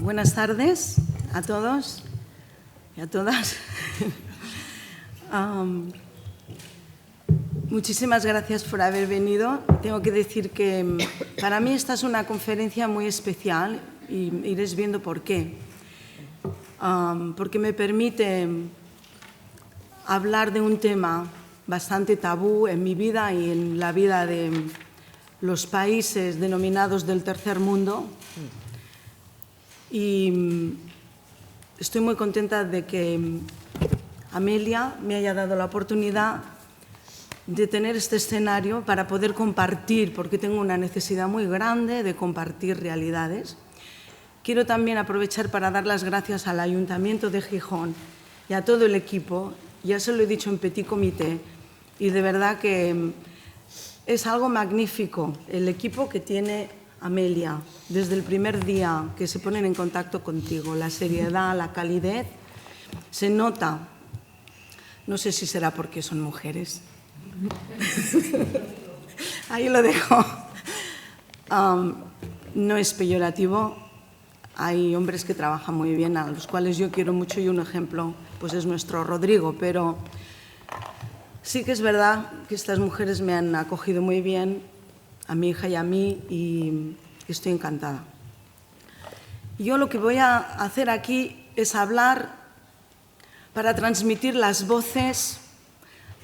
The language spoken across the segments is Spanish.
Buenas tardes a todos y a todas. Muchísimas gracias por haber venido. Tengo que decir que para mí esta es una conferencia muy especial y iréis viendo por qué. Porque me permite hablar de un tema bastante tabú en mi vida y en la vida de los países denominados del tercer mundo. Y estoy muy contenta de que Amelia me haya dado la oportunidad de tener este escenario para poder compartir, porque tengo una necesidad muy grande de compartir realidades. Quiero también aprovechar para dar las gracias al Ayuntamiento de Gijón y a todo el equipo. Ya se lo he dicho en Petit Comité y de verdad que es algo magnífico el equipo que tiene Amelia desde el primer día que se ponen en contacto contigo. La seriedad, la calidez, se nota. No sé si será porque son mujeres. Ahí lo dejo. No es peyorativo. Hay hombres que trabajan muy bien, a los cuales yo quiero mucho, y un ejemplo pues es nuestro Rodrigo, pero sí que es verdad que estas mujeres me han acogido muy bien, a mi hija y a mí, y estoy encantada. Yo lo que voy a hacer aquí es hablar para transmitir las voces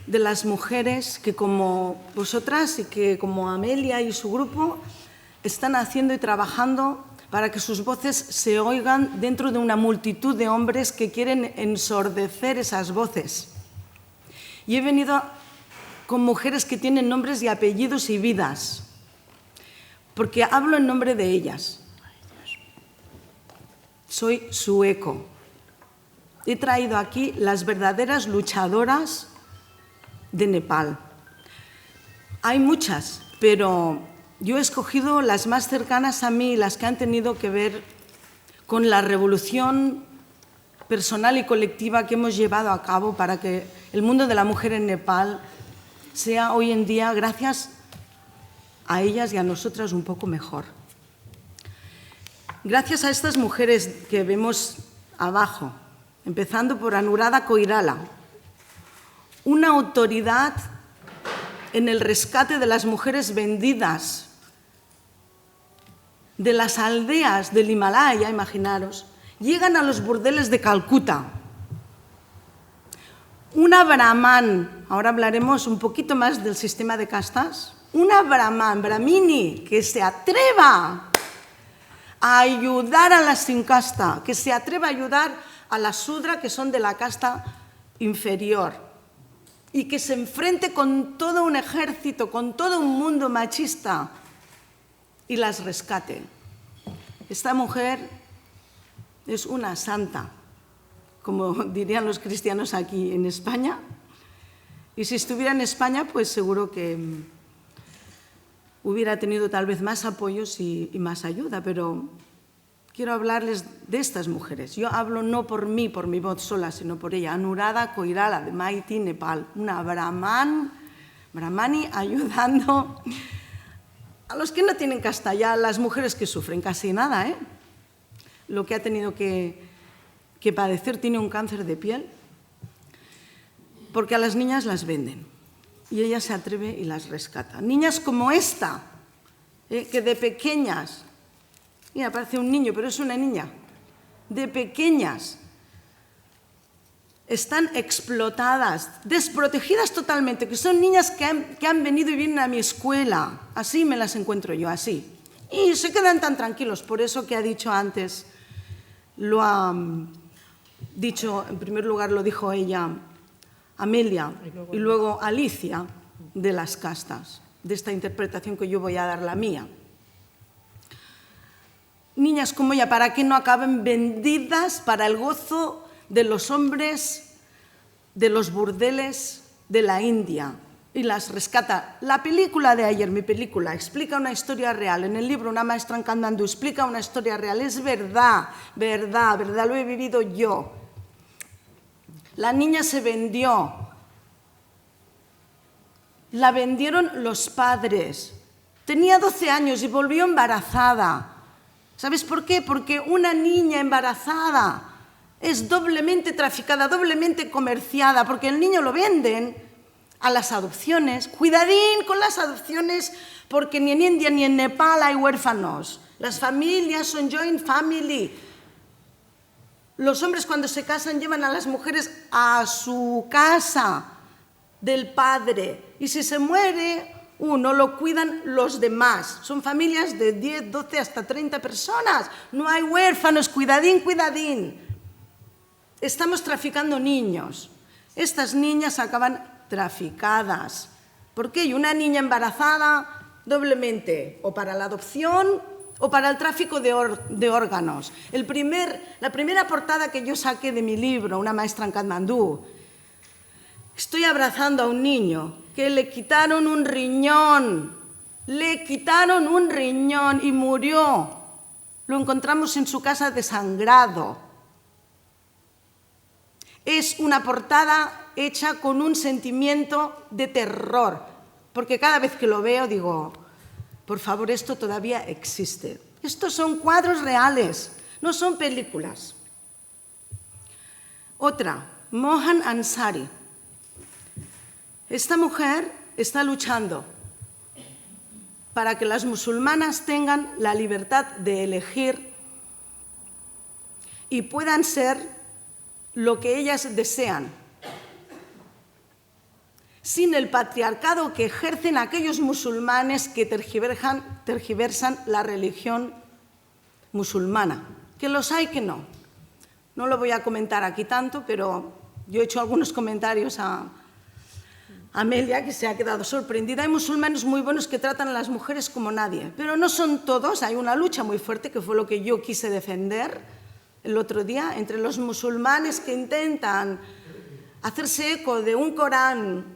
de las mujeres que, como vosotras y que como Amelia y su grupo, están haciendo y trabajando para que sus voces se oigan dentro de una multitud de hombres que quieren ensordecer esas voces. Y he venido con mujeres que tienen nombres y apellidos y vidas, porque hablo en nombre de ellas. Soy su eco. He traído aquí las verdaderas luchadoras de Nepal. Hay muchas, pero yo he escogido las más cercanas a mí, las que han tenido que ver con la revolución personal y colectiva que hemos llevado a cabo para que el mundo de la mujer en Nepal sea hoy en día, gracias a ellas y a nosotras, un poco mejor. Gracias a estas mujeres que vemos abajo, empezando por Anuradha Koirala, una autoridad en el rescate de las mujeres vendidas de las aldeas del Himalaya, imaginaros, llegan a los burdeles de Calcuta. Una brahman, ahora hablaremos un poquito más del sistema de castas, una brahman, brahmini, que se atreva a ayudar a las sin casta, que se atreva a ayudar a las sudra, que son de la casta inferior, y que se enfrente con todo un ejército, con todo un mundo machista, y las rescate. Esta mujer es una santa, como dirían los cristianos aquí en España, y si estuviera en España, pues seguro que hubiera tenido tal vez más apoyos y más ayuda, pero quiero hablarles de estas mujeres. Yo hablo no por mí, por mi voz sola, sino por ella. Anuradha Koirala, de Maiti, Nepal, una brahmani ayudando a los que no tienen casta, ya a las mujeres que sufren casi nada, lo que ha tenido que padecer. Tiene un cáncer de piel, porque a las niñas las venden y ella se atreve y las rescata. Niñas como esta, que de pequeñas, mira, parece un niño, pero es una niña, de pequeñas, están explotadas, desprotegidas totalmente, que son niñas que han venido y vienen a mi escuela. Así me las encuentro yo, así. Y se quedan tan tranquilos. Por eso que ha dicho antes, lo ha dicho, en primer lugar lo dijo ella, Amelia, y luego Alicia, de las castas, de esta interpretación que yo voy a dar, la mía. Niñas como ella, para que no acaben vendidas para el gozo de los hombres de los burdeles de la India, y las rescata. La película de ayer, mi película, explica una historia real. En el libro Una maestra en Katmandú explica una historia real. Es verdad, verdad, verdad, lo he vivido yo. La niña se vendió. La vendieron los padres. Tenía 12 años y volvió embarazada. ¿Sabes por qué? Porque una niña embarazada es doblemente traficada, doblemente comerciada, porque el niño lo venden a las adopciones. Cuidadín con las adopciones, porque ni en India ni en Nepal hay huérfanos. Las familias son joint family. Los hombres cuando se casan llevan a las mujeres a su casa del padre. Y si se muere uno, lo cuidan los demás. Son familias de 10, 12, hasta 30 personas. No hay huérfanos. Cuidadín, cuidadín. Estamos traficando niños. Estas niñas acaban traficadas. ¿Por qué? Y una niña embarazada doblemente, o para la adopción o para el tráfico de órganos. La primera portada que yo saqué de mi libro, Una maestra en Katmandú, estoy abrazando a un niño que le quitaron un riñón. Le quitaron un riñón y murió. Lo encontramos en su casa desangrado. Es una portada hecha con un sentimiento de terror, porque cada vez que lo veo digo, por favor, esto todavía existe. Estos son cuadros reales, no son películas. Otra, Mohan Ansari. Esta mujer está luchando para que las musulmanas tengan la libertad de elegir y puedan ser lo que ellas desean, sin el patriarcado que ejercen aquellos musulmanes que tergiversan la religión musulmana. Que los hay, que no. No lo voy a comentar aquí tanto, pero yo he hecho algunos comentarios a Amelia, que se ha quedado sorprendida. Hay musulmanes muy buenos que tratan a las mujeres como nadie, pero no son todos. Hay una lucha muy fuerte, que fue lo que yo quise defender el otro día, entre los musulmanes que intentan hacerse eco de un Corán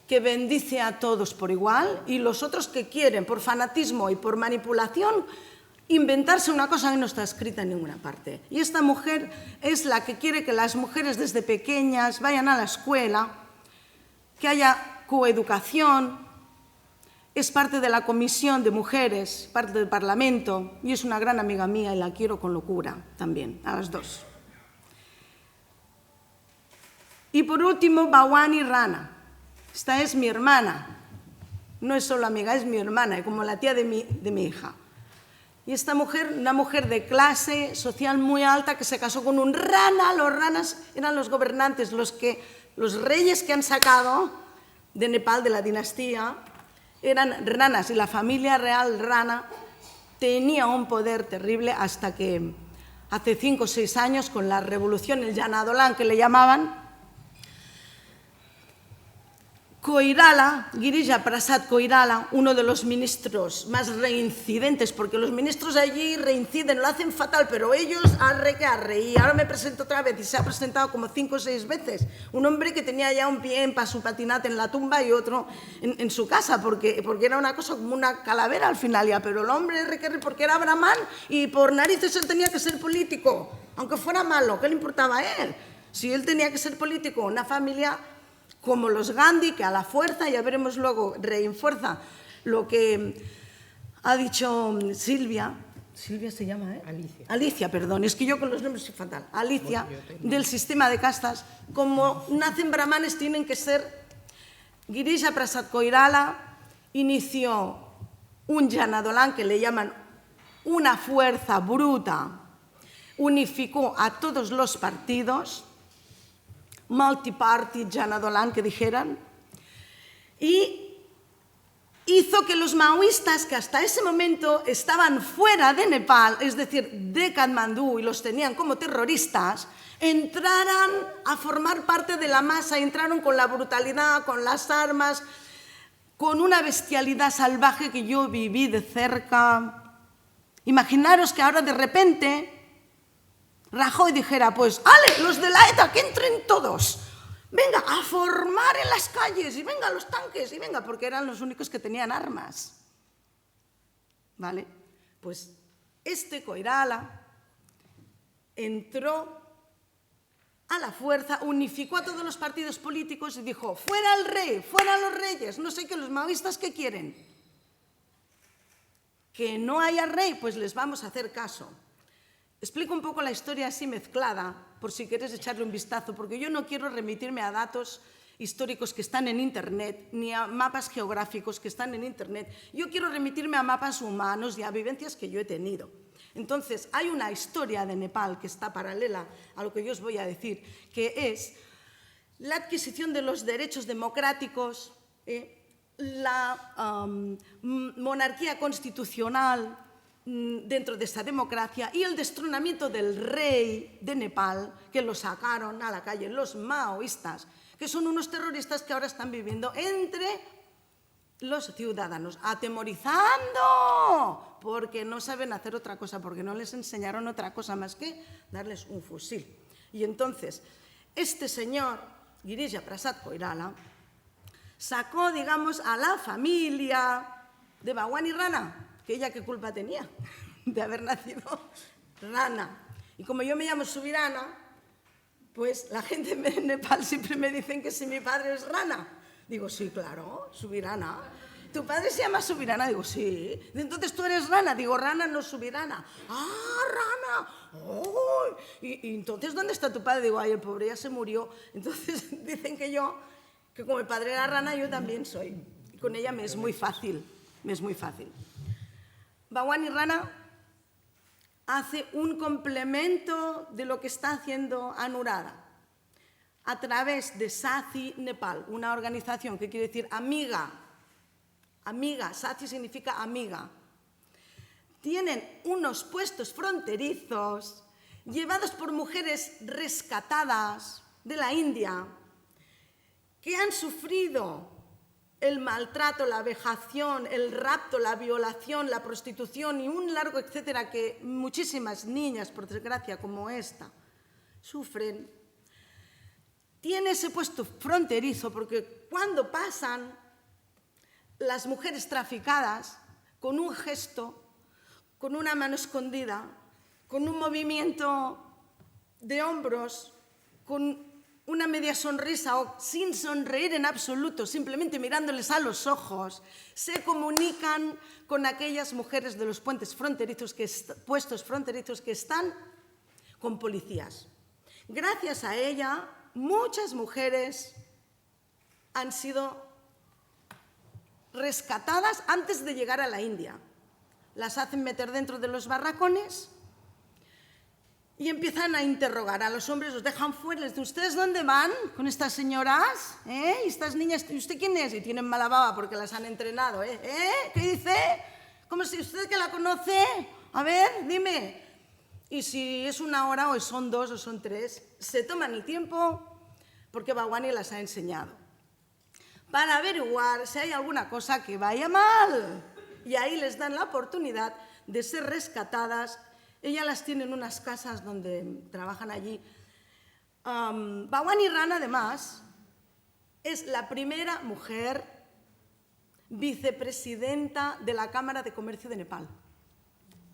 que bendice a todos por igual, y los otros que quieren, por fanatismo y por manipulación, inventarse una cosa que no está escrita en ninguna parte. Y esta mujer es la que quiere que las mujeres desde pequeñas vayan a la escuela, que haya coeducación. Es parte de la Comisión de Mujeres, parte del Parlamento, y es una gran amiga mía y la quiero con locura también, a las dos. Y por último, Bhawani Rana. Esta es mi hermana. No es solo amiga, es mi hermana, como la tía de mi hija. Y esta mujer, una mujer de clase social muy alta, que se casó con un rana. Los ranas eran los gobernantes, los reyes que han sacado de Nepal, de la dinastía, eran ranas, y la familia real rana tenía un poder terrible hasta que hace 5 o 6 años, con la revolución, el Janadolán que le llamaban, Koirala, Girija Prasad Koirala, uno de los ministros más reincidentes, porque los ministros allí reinciden, lo hacen fatal, pero ellos arre que arre, y ahora me presento otra vez, y se ha presentado como 5 o 6 veces, un hombre que tenía ya un pie en su patinate en la tumba y otro en su casa, porque era una cosa como una calavera al final ya, pero el hombre porque era brahman y por narices él tenía que ser político, aunque fuera malo, ¿qué le importaba a él? Si él tenía que ser político, una familia como los Gandhi, que a la fuerza, ya veremos luego, reinfuerza lo que ha dicho Silvia. Silvia se llama, ¿eh? Alicia, perdón, es que yo con los nombres soy fatal. Alicia, del sistema de castas. Como nacen brahmanes, tienen que ser. Girija Prasad Koirala inició un Janadolán, que le llaman una fuerza bruta, unificó a todos los partidos, multiparty Janadolán, que dijeran, y hizo que los maoístas, que hasta ese momento estaban fuera de Nepal, es decir, de Katmandú, y los tenían como terroristas, entraran a formar parte de la masa, entraron con la brutalidad, con las armas, con una bestialidad salvaje que yo viví de cerca. Imaginaros que ahora de repente Rajoy dijera, pues, ¡ale, los de la ETA, que entren todos! Venga, a formar en las calles, y venga, los tanques, y venga, porque eran los únicos que tenían armas. ¿Vale? Pues este Koirala entró a la fuerza, unificó a todos los partidos políticos y dijo, fuera el rey, fuera los reyes, no sé qué, los maoístas, ¿qué quieren? que no haya rey, pues les vamos a hacer caso. Explico un poco la historia así mezclada, por si quieres echarle un vistazo, porque yo no quiero remitirme a datos históricos que están en Internet, ni a mapas geográficos que están en Internet. Yo quiero remitirme a mapas humanos y a vivencias que yo he tenido. Entonces, hay una historia de Nepal que está paralela a lo que yo os voy a decir, que es la adquisición de los derechos democráticos, la monarquía constitucional dentro de esa democracia y el destronamiento del rey de Nepal, que lo sacaron a la calle los maoístas, que son unos terroristas que ahora están viviendo entre los ciudadanos, atemorizando, porque no saben hacer otra cosa, porque no les enseñaron otra cosa más que darles un fusil. Y entonces, este señor, Girija Prasad Koirala, sacó, digamos, a la familia de Bhagwani Rana, que ella qué culpa tenía de haber nacido rana. Y como yo me llamo Subirana, pues la gente en Nepal siempre me dicen que si mi padre es rana. Digo, sí, claro, Subirana. ¿Tu padre se llama Subirana? Digo, sí. Entonces tú eres rana. Digo, rana no Subirana. ¡Ah, rana! ¡Oh! Y entonces, ¿dónde está tu padre? Digo, ay, el pobre ya se murió. Entonces dicen que como el padre era rana, yo también soy. Y con ella me es muy fácil, Bhagwani Rana hace un complemento de lo que está haciendo Anuradha a través de Sathi Nepal, una organización que quiere decir amiga. Sathi significa amiga. Tienen unos puestos fronterizos llevados por mujeres rescatadas de la India que han sufrido el maltrato, la vejación, el rapto, la violación, la prostitución y un largo etcétera que muchísimas niñas, por desgracia, como esta, sufren. Tiene ese puesto fronterizo porque cuando pasan las mujeres traficadas, con un gesto, con una mano escondida, con un movimiento de hombros, con una media sonrisa o sin sonreír en absoluto, simplemente mirándoles a los ojos, se comunican con aquellas mujeres de los puestos fronterizos que están con policías. Gracias a ella, muchas mujeres han sido rescatadas antes de llegar a la India. Las hacen meter dentro de los barracones y empiezan a interrogar a los hombres, los dejan fuera, les dicen, ¿ustedes dónde van con estas señoras? ¿Y estas niñas? ¿Y usted quién es? Y tienen mala baba porque las han entrenado. ¿Qué dice? ¿Cómo si usted que la conoce? A ver, dime. Y si es una hora o son 2 o son 3, se toman el tiempo porque Bhagwani las ha enseñado para averiguar si hay alguna cosa que vaya mal. Y ahí les dan la oportunidad de ser rescatadas. Ellas las tienen en unas casas donde trabajan allí. Bhagwani Rana, además, es la primera mujer vicepresidenta de la Cámara de Comercio de Nepal.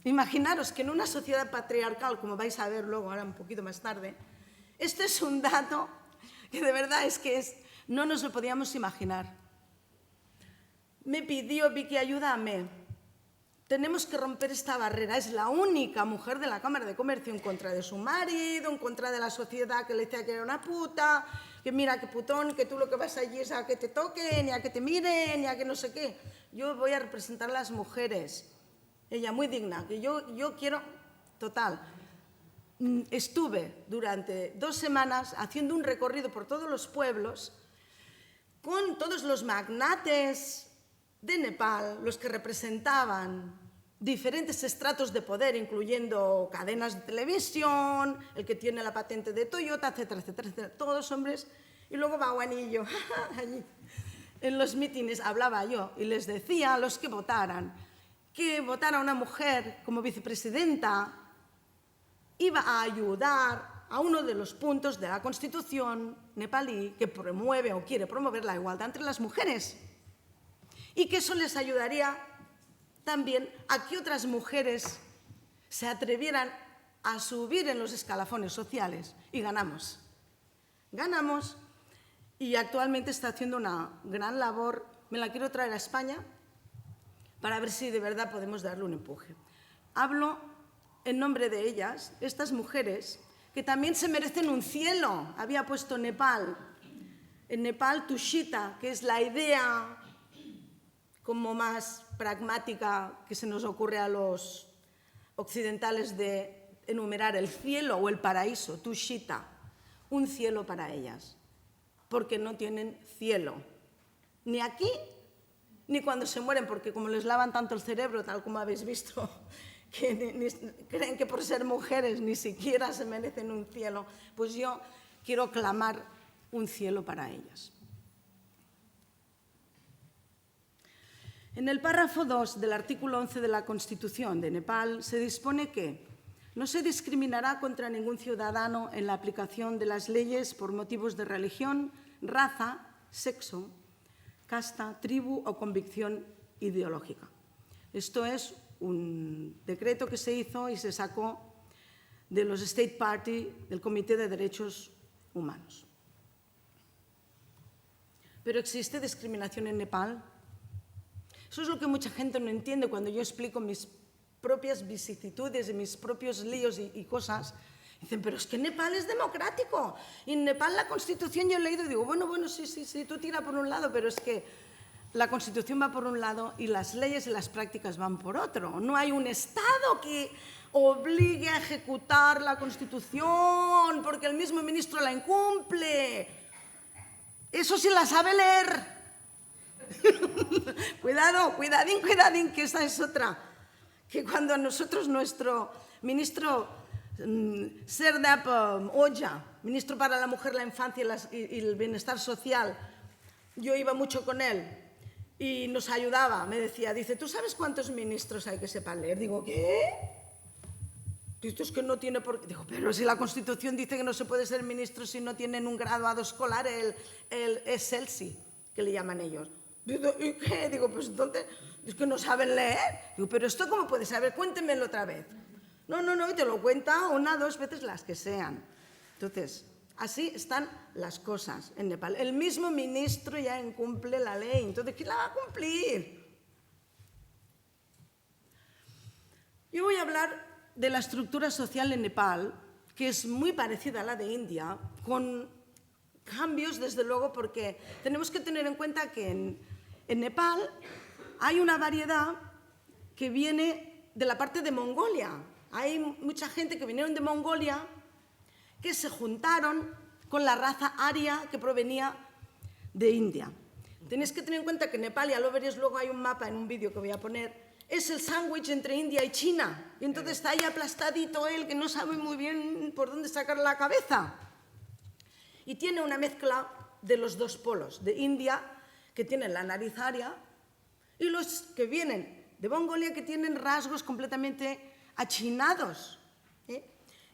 Imaginaros que en una sociedad patriarcal, como vais a ver luego, ahora un poquito más tarde, esto es un dato que de verdad no nos lo podíamos imaginar. Me pidió, Vicky, ayúdame. Tenemos que romper esta barrera. Es la única mujer de la Cámara de Comercio en contra de su marido, en contra de la sociedad que le decía que era una puta, que mira qué putón, que tú lo que vas allí es a que te toquen, y a que te miren, y a que no sé qué. Yo voy a representar a las mujeres. Ella muy digna, que yo quiero... Total. Estuve durante 2 semanas haciendo un recorrido por todos los pueblos con todos los magnates de Nepal, los que representaban diferentes estratos de poder, incluyendo cadenas de televisión, el que tiene la patente de Toyota, etcétera, etcétera, etcétera, todos hombres. Y luego Bhagwani y yo, allí, en los mítines hablaba yo y les decía a los que votaran que votar a una mujer como vicepresidenta iba a ayudar a uno de los puntos de la Constitución nepalí que promueve o quiere promover la igualdad entre las mujeres. Y que eso les ayudaría también a que otras mujeres se atrevieran a subir en los escalafones sociales. Y ganamos. Ganamos y actualmente está haciendo una gran labor. Me la quiero traer a España para ver si de verdad podemos darle un empuje. Hablo en nombre de ellas, estas mujeres, que también se merecen un cielo. Había puesto Nepal. En Nepal, Tushita, que es la idea como más pragmática que se nos ocurre a los occidentales de enumerar el cielo o el paraíso, Tushita, un cielo para ellas, porque no tienen cielo, ni aquí ni cuando se mueren, porque como les lavan tanto el cerebro, tal como habéis visto, que creen que por ser mujeres ni siquiera se merecen un cielo, pues yo quiero clamar un cielo para ellas. En el párrafo 2 del artículo 11 de la Constitución de Nepal se dispone que no se discriminará contra ningún ciudadano en la aplicación de las leyes por motivos de religión, raza, sexo, casta, tribu o convicción ideológica. Esto es un decreto que se hizo y se sacó de los State Party, del Comité de Derechos Humanos. ¿Pero existe discriminación en Nepal? Eso es lo que mucha gente no entiende cuando yo explico mis propias vicisitudes y mis propios líos y cosas. Dicen, pero es que Nepal es democrático. Y en Nepal la Constitución yo he leído y digo, bueno, sí, tú tira por un lado, pero es que la Constitución va por un lado y las leyes y las prácticas van por otro. No hay un Estado que obligue a ejecutar la Constitución porque el mismo ministro la incumple. Eso sí la sabe leer. Cuidadín, que esa es otra. Que cuando a nosotros nuestro ministro Serdap Oja, ministro para la mujer, la infancia y el bienestar social, yo iba mucho con él y nos ayudaba, me decía, dice, ¿tú sabes cuántos ministros hay que sepan leer? Digo, ¿qué? Dice, es que no tiene por qué. Digo, pero si la Constitución dice que no se puede ser ministro si no tienen un graduado escolar, el SELSI, que le llaman ellos. Digo, ¿y qué? Digo, pues entonces, es que no saben leer. Digo, pero ¿esto cómo puede saber? Cuéntemelo otra vez. No, y te lo cuenta una, dos veces las que sean. Entonces, así están las cosas en Nepal. El mismo ministro ya incumple la ley, entonces, ¿quién la va a cumplir? Yo voy a hablar de la estructura social en Nepal, que es muy parecida a la de India, con cambios, desde luego, porque tenemos que tener en cuenta que en Nepal hay una variedad que viene de la parte de Mongolia. Hay mucha gente que vinieron de Mongolia que se juntaron con la raza aria que provenía de India. Tenéis que tener en cuenta que Nepal, ya lo veréis luego, hay un mapa en un vídeo que voy a poner, es el sándwich entre India y China. Y entonces está ahí aplastadito él, que no sabe muy bien por dónde sacar la cabeza. Y tiene una mezcla de los dos polos, de India, que tienen la nariz aria, y los que vienen de Mongolia, que tienen rasgos completamente achinados.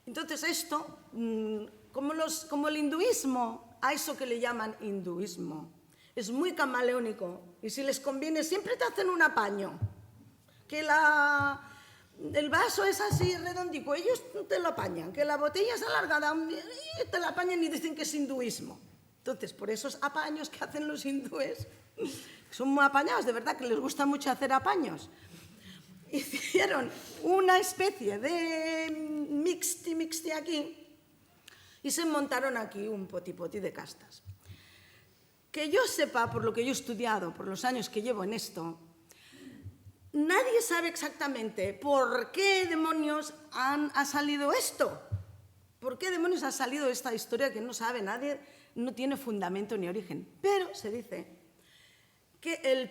Entonces esto, como el hinduismo, a eso que le llaman hinduismo, es muy camaleónico, y si les conviene siempre te hacen un apaño, que el vaso es así redondico, ellos te lo apañan, que la botella es alargada, te la apañan y dicen que es hinduismo. Entonces, por esos apaños que hacen los hindúes, son muy apañados, de verdad que les gusta mucho hacer apaños, hicieron una especie de mixti aquí y se montaron aquí un poti de castas. Que yo sepa, por lo que yo he estudiado, por los años que llevo en esto, nadie sabe exactamente por qué demonios ha salido esto. ¿Por qué demonios ha salido esta historia que no sabe nadie, no tiene fundamento ni origen? Pero se dice que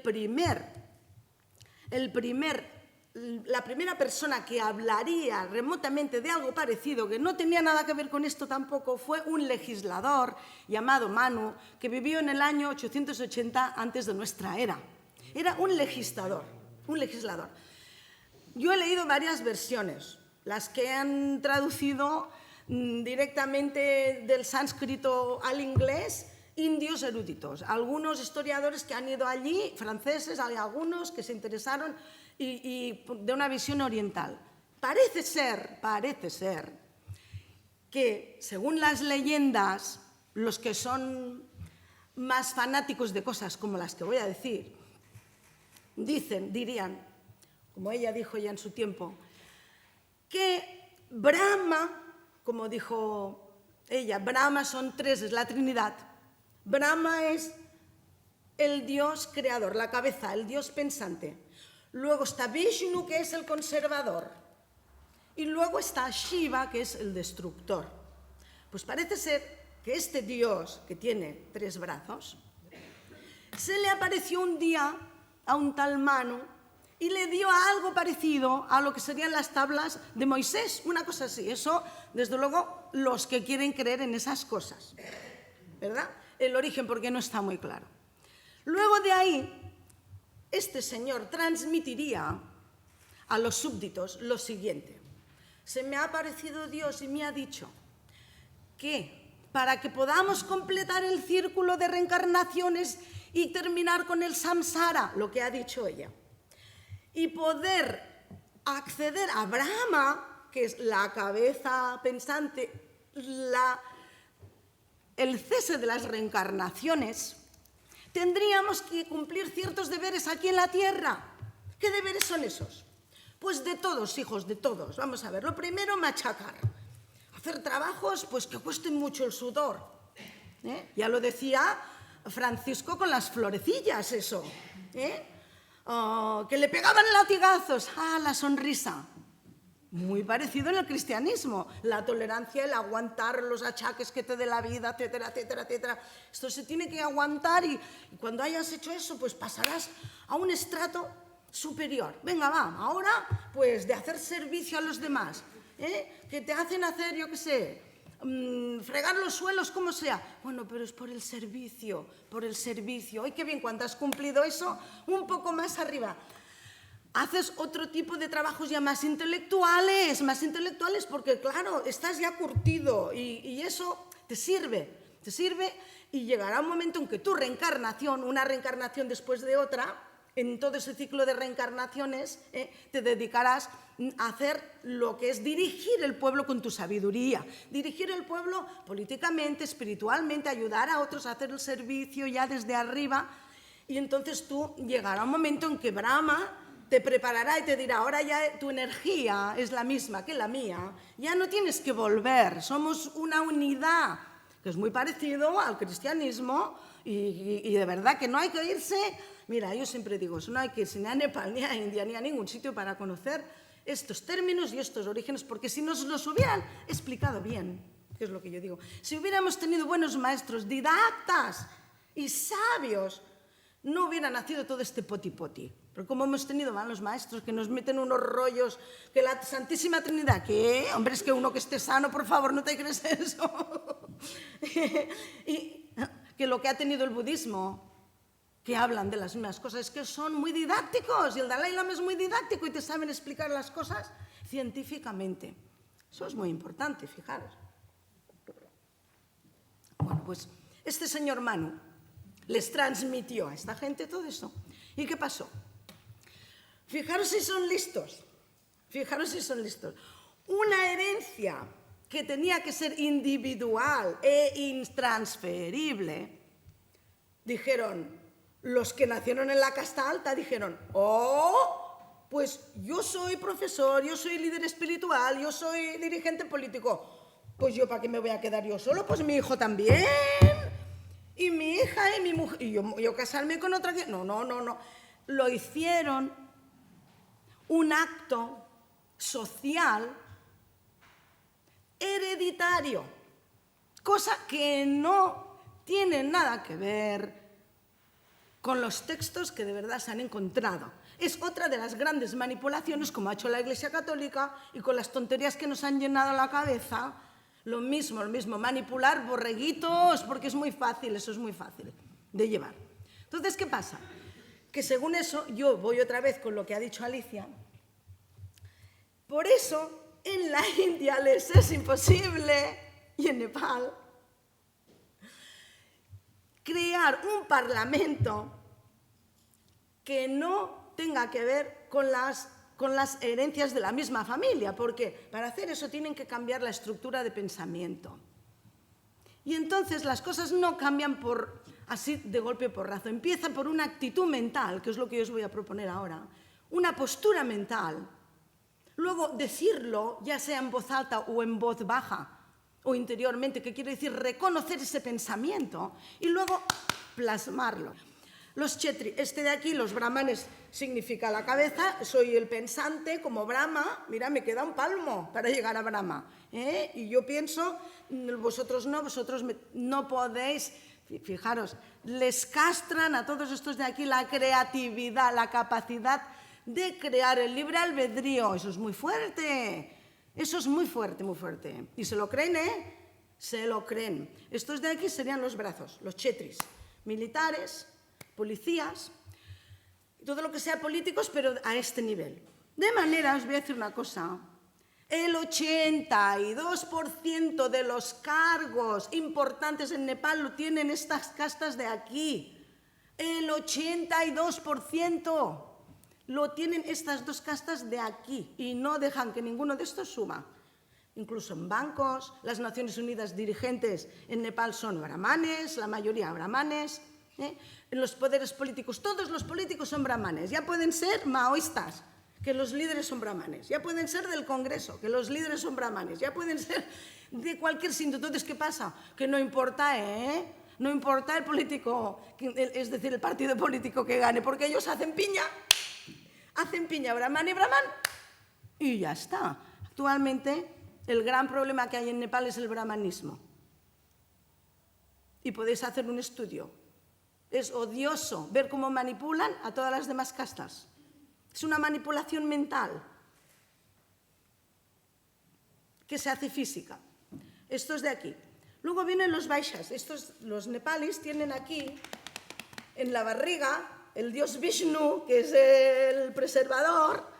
la primera persona que hablaría remotamente de algo parecido, que no tenía nada que ver con esto tampoco, fue un legislador llamado Manu, que vivió en el año 880 antes de nuestra era. Era un legislador. Yo he leído varias versiones, las que han traducido directamente del sánscrito al inglés, indios eruditos. Algunos historiadores que han ido allí, franceses, hay algunos que se interesaron y de una visión oriental. Parece ser que, según las leyendas, los que son más fanáticos de cosas como las que voy a decir, dirían como ella dijo ya en su tiempo, que Brahma, como dijo ella, Brahma son tres, es la Trinidad. Brahma es el Dios creador, la cabeza, el Dios pensante. Luego está Vishnu, que es el conservador. Y luego está Shiva, que es el destructor. Pues parece ser que este Dios, que tiene tres brazos, se le apareció un día a un tal Manu y le dio algo parecido a lo que serían las tablas de Moisés, una cosa así. Eso, desde luego, los que quieren creer en esas cosas, ¿verdad? El origen, porque no está muy claro. Luego de ahí, este señor transmitiría a los súbditos lo siguiente. Se me ha aparecido Dios y me ha dicho que para que podamos completar el círculo de reencarnaciones y terminar con el samsara, lo que ha dicho ella, y poder acceder a Brahma, que es la cabeza pensante, el cese de las reencarnaciones, tendríamos que cumplir ciertos deberes aquí en la Tierra. ¿Qué deberes son esos? Pues de todos, hijos, de todos. Vamos a ver, lo primero, machacar. Hacer trabajos pues que cuesten mucho el sudor. Ya lo decía Francisco con las florecillas, eso. Que le pegaban latigazos. ¡Ah, la sonrisa! Muy parecido en el cristianismo. La tolerancia, el aguantar los achaques que te dé la vida, etcétera, etcétera, etcétera. Esto se tiene que aguantar y cuando hayas hecho eso, pues pasarás a un estrato superior. Venga, va, ahora pues de hacer servicio a los demás, que te hacen hacer, yo qué sé, fregar los suelos, como sea. Bueno, pero es por el servicio, por el servicio. ¡Ay, qué bien! Cuando has cumplido eso, un poco más arriba. Haces otro tipo de trabajos ya más intelectuales porque, claro, estás ya curtido y eso te sirve y llegará un momento en que tu reencarnación, una reencarnación después de otra, en todo ese ciclo de reencarnaciones, te dedicarás a hacer lo que es dirigir el pueblo con tu sabiduría, dirigir el pueblo políticamente, espiritualmente, ayudar a otros a hacer el servicio ya desde arriba y entonces tú llegará un momento en que Brahma te preparará y te dirá, ahora ya tu energía es la misma que la mía, ya no tienes que volver, somos una unidad, que es muy parecido al cristianismo y de verdad que no hay que irse, mira, yo siempre digo, no hay que irse ni a Nepal, ni a India, ni a ningún sitio para conocer estos términos y estos orígenes, porque si nos los hubieran explicado bien, que es lo que yo digo, si hubiéramos tenido buenos maestros, didactas y sabios, no hubiera nacido todo este poti-poti. Pero como hemos tenido malos maestros que nos meten unos rollos, que la Santísima Trinidad, ¿qué? Hombre, es que uno que esté sano, por favor, no te crees eso. Y que lo que ha tenido el budismo, que hablan de las mismas cosas, es que son muy didácticos, y el Dalai Lama es muy didáctico y te saben explicar las cosas científicamente. Eso es muy importante, fijaros. Bueno, pues este señor Manu les transmitió a esta gente todo eso. ¿Y qué pasó? Fijaros si son listos. Fijaros si son listos. Una herencia que tenía que ser individual e intransferible, dijeron, los que nacieron en la casta alta dijeron, oh, pues yo soy profesor, yo soy líder espiritual, yo soy dirigente político, pues yo para qué me voy a quedar yo solo, pues mi hijo también, y mi hija y mi mujer, y yo casarme con otra que... No, lo hicieron un acto social hereditario, cosa que no tiene nada que ver con los textos que de verdad se han encontrado. Es otra de las grandes manipulaciones como ha hecho la Iglesia Católica y con las tonterías que nos han llenado la cabeza. Lo mismo, manipular borreguitos, porque es muy fácil, eso es muy fácil de llevar. Entonces, ¿qué pasa? Que según eso, yo voy otra vez con lo que ha dicho Alicia, por eso en la India les es imposible, y en Nepal, crear un parlamento que no tenga que ver con las herencias de la misma familia, porque para hacer eso tienen que cambiar la estructura de pensamiento. Y entonces las cosas no cambian así de golpe porrazo, empieza por una actitud mental, que es lo que yo os voy a proponer ahora, una postura mental, luego decirlo, ya sea en voz alta o en voz baja, o interiormente, que quiere decir reconocer ese pensamiento, y luego plasmarlo. Los Kshetri, este de aquí, los brahmanes, significa la cabeza, soy el pensante como Brahma, mira, me queda un palmo para llegar a Brahma, y yo pienso, vosotros no podéis, fijaros, les castran a todos estos de aquí la creatividad, la capacidad de crear el libre albedrío, eso es muy fuerte, muy fuerte, y se lo creen, se lo creen. Estos de aquí serían los brazos, los Kshetris, militares, policías, todo lo que sea políticos, pero a este nivel. De manera, os voy a decir una cosa, el 82% de los cargos importantes en Nepal lo tienen estas castas de aquí. El 82% lo tienen estas dos castas de aquí y no dejan que ninguno de estos suba. Incluso en bancos, las Naciones Unidas dirigentes en Nepal son brahmanes, la mayoría brahmanes. En los poderes políticos, todos los políticos son brahmanes, ya pueden ser maoístas, que los líderes son brahmanes, ya pueden ser del Congreso, que los líderes son brahmanes, ya pueden ser de cualquier sitio. Entonces, ¿qué pasa? Que no importa, no importa el político, es decir, el partido político que gane, porque ellos hacen piña brahman y brahman, y ya está. Actualmente, el gran problema que hay en Nepal es el brahmanismo. Y podéis hacer un estudio. Es odioso ver cómo manipulan a todas las demás castas. Es una manipulación mental que se hace física. Estos de aquí. Luego vienen los Vaishyas. Los nepalis tienen aquí, en la barriga, el dios Vishnu, que es el preservador,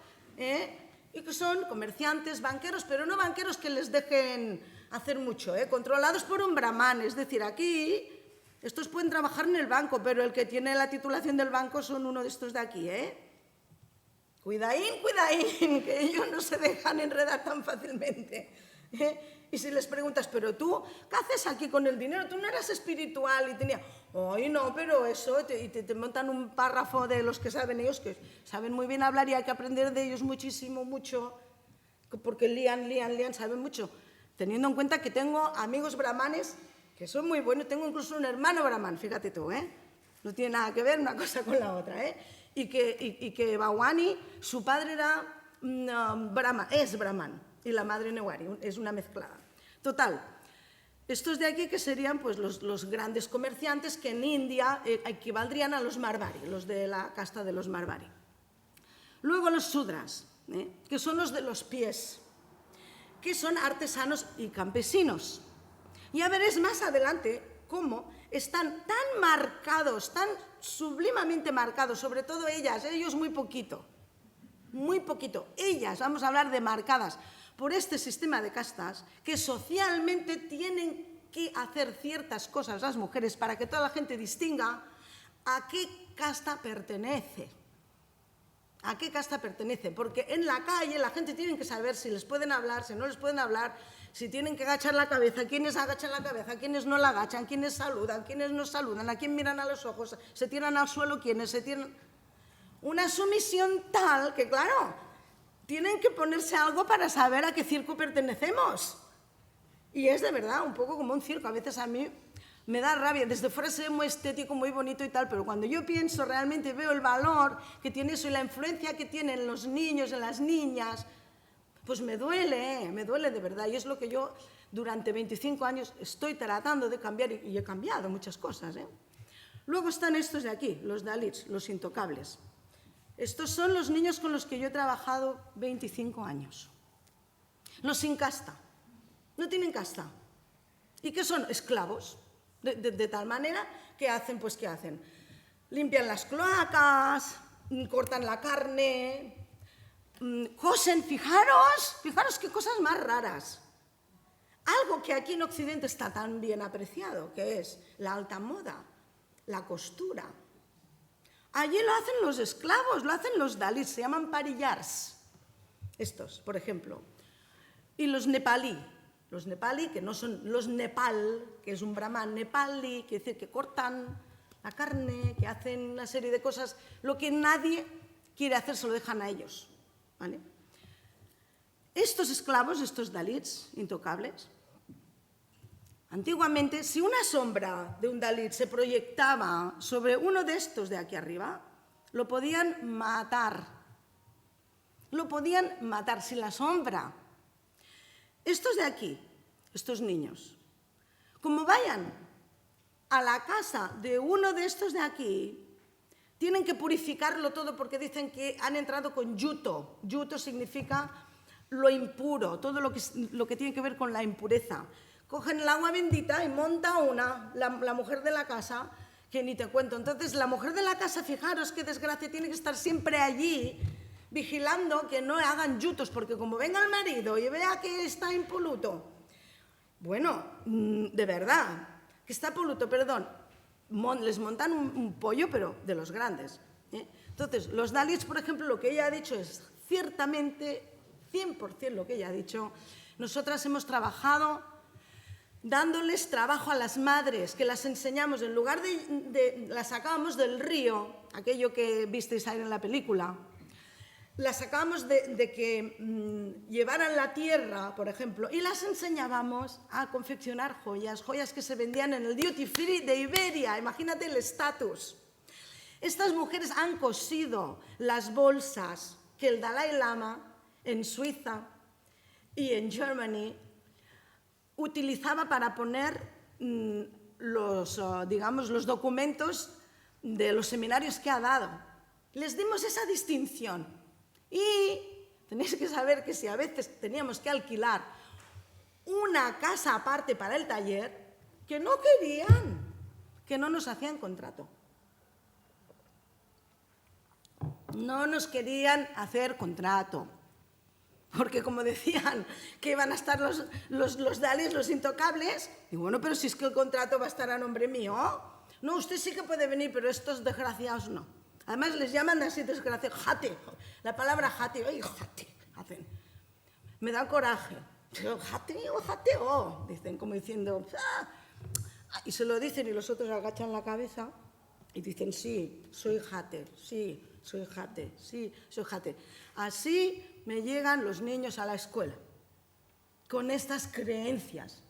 y que son comerciantes, banqueros, pero no banqueros que les dejen hacer mucho, controlados por un brahman. Es decir, aquí estos pueden trabajar en el banco, pero el que tiene la titulación del banco son uno de estos de aquí, Cuidaín, que ellos no se dejan enredar tan fácilmente. Y si les preguntas, pero tú, ¿qué haces aquí con el dinero? Tú no eras espiritual y tenía... Ay, no, pero eso, y te montan un párrafo de los que saben ellos, que saben muy bien hablar y hay que aprender de ellos muchísimo, mucho, porque lían, saben mucho. Teniendo en cuenta que tengo amigos brahmanes que son muy buenos, tengo incluso un hermano brahman, fíjate tú, no tiene nada que ver una cosa con la otra, y que Bhawani, su padre era es brahman, y la madre Newari, es una mezclada. Total, estos de aquí que serían pues los grandes comerciantes que en India equivaldrían a los Marwari, los de la casta de los Marwari. Luego los Sudras, que son los de los pies, que son artesanos y campesinos. Ya veréis más adelante cómo están tan marcados, tan sublimamente marcados, sobre todo ellas, ellos muy poquito, ellas, vamos a hablar de marcadas por este sistema de castas, que socialmente tienen que hacer ciertas cosas las mujeres para que toda la gente distinga a qué casta pertenece. ¿A qué casta pertenece? Porque en la calle la gente tiene que saber si les pueden hablar, si no les pueden hablar, si tienen que agachar la cabeza, quiénes agachan la cabeza, quiénes no la agachan, quiénes saludan, quiénes no saludan, a quién miran a los ojos, se tiran al suelo, quiénes se tiran... Una sumisión tal que, claro, tienen que ponerse algo para saber a qué circo pertenecemos. Y es de verdad un poco como un circo. A veces a mí me da rabia, desde fuera se ve muy estético, muy bonito y tal, pero cuando yo pienso realmente veo el valor que tiene eso y la influencia que tienen los niños, en las niñas, pues me duele de verdad. Y es lo que yo durante 25 años estoy tratando de cambiar y he cambiado muchas cosas. Luego están estos de aquí, los Dalits, los intocables. Estos son los niños con los que yo he trabajado 25 años. Los sin casta, no tienen casta. ¿Y qué son? Esclavos. De tal manera que hacen, pues ¿qué hacen? Limpian las cloacas, cortan la carne, cosen, fijaros qué cosas más raras. Algo que aquí en Occidente está tan bien apreciado, que es la alta moda, la costura. Allí lo hacen los esclavos, lo hacen los dalits, se llaman parillars. Estos, por ejemplo. Y los nepalí, que no son los nepal, que es un brahman nepalí, quiere decir que cortan la carne, que hacen una serie de cosas, lo que nadie quiere hacer se lo dejan a ellos, ¿vale? Estos esclavos, estos dalits intocables, antiguamente, si una sombra de un dalit se proyectaba sobre uno de estos de aquí arriba, lo podían matar. Lo podían matar si la sombra. Estos de aquí, estos niños, como vayan a la casa de uno de estos de aquí, tienen que purificarlo todo porque dicen que han entrado con yuto. Yuto significa lo impuro, todo lo que tiene que ver con la impureza. Cogen el agua bendita y monta la mujer de la casa, que ni te cuento. Entonces, la mujer de la casa, fijaros qué desgracia, tiene que estar siempre allí vigilando que no hagan yutos, porque como venga el marido y vea que está impoluto, bueno, de verdad, que está poluto, perdón, les montan un pollo, pero de los grandes. Entonces, los dalits, por ejemplo, lo que ella ha dicho es ciertamente 100% lo que ella ha dicho. Nosotras hemos trabajado dándoles trabajo a las madres, que las enseñamos, en lugar de las sacábamos del río, aquello que visteis ahí en la película, las sacábamos de que llevaran la tierra, por ejemplo, y las enseñábamos a confeccionar joyas que se vendían en el duty free de Iberia. Imagínate el estatus. Estas mujeres han cosido las bolsas que el Dalai Lama en Suiza y en Germany utilizaba para poner los documentos de los seminarios que ha dado. Les dimos esa distinción. Y tenéis que saber que si a veces teníamos que alquilar una casa aparte para el taller, que no querían, que no nos hacían contrato. No nos querían hacer contrato. Porque como decían que iban a estar los dalits, los intocables, y bueno, pero si es que el contrato va a estar a nombre mío, no, usted sí que puede venir, pero estos desgraciados no. Además les llaman así desgraciados, jate, la palabra jate, ¡ay, jate! Hacen. Me da coraje. Jate, dicen, como diciendo, ¡ah! Y se lo dicen y los otros agachan la cabeza y dicen, sí, soy jate, sí, soy jate, sí, soy jate. Así me llegan los niños a la escuela, con estas creencias.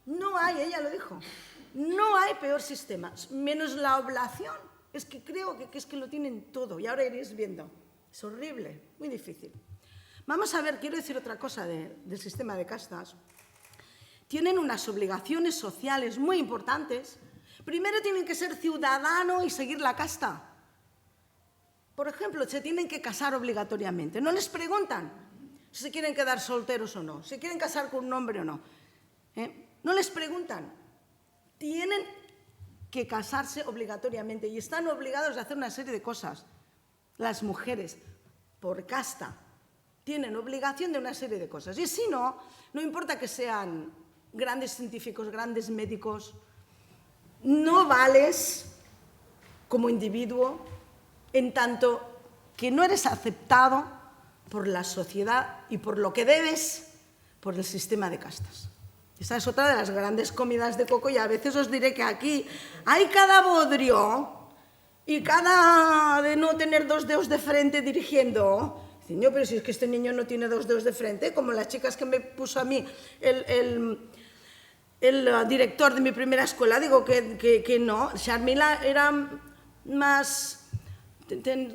No hay, ella lo dijo, no hay peor sistema, menos la oblación. Es que creo que es que lo tienen todo y ahora iréis viendo. Es horrible, muy difícil. Vamos a ver, quiero decir otra cosa del sistema de castas. Tienen unas obligaciones sociales muy importantes. Primero tienen que ser ciudadano y seguir la casta. Por ejemplo, se tienen que casar obligatoriamente. No les preguntan si se quieren quedar solteros o no, si quieren casar con un hombre o no. No les preguntan. Tienen que casarse obligatoriamente y están obligados a hacer una serie de cosas. Las mujeres, por casta, tienen obligación de una serie de cosas. Y si no, no importa que sean grandes científicos, grandes médicos, no vales como individuo en tanto que no eres aceptado por la sociedad y por lo que debes por el sistema de castas. Esa es otra de las grandes comidas de coco y a veces os diré que aquí hay cada bodrio y cada de no tener dos dedos de frente dirigiendo. Dicen, yo, pero si es que este niño no tiene dos dedos de frente, como las chicas que me puso a mí el director de mi primera escuela, digo que no. Sharmila era más,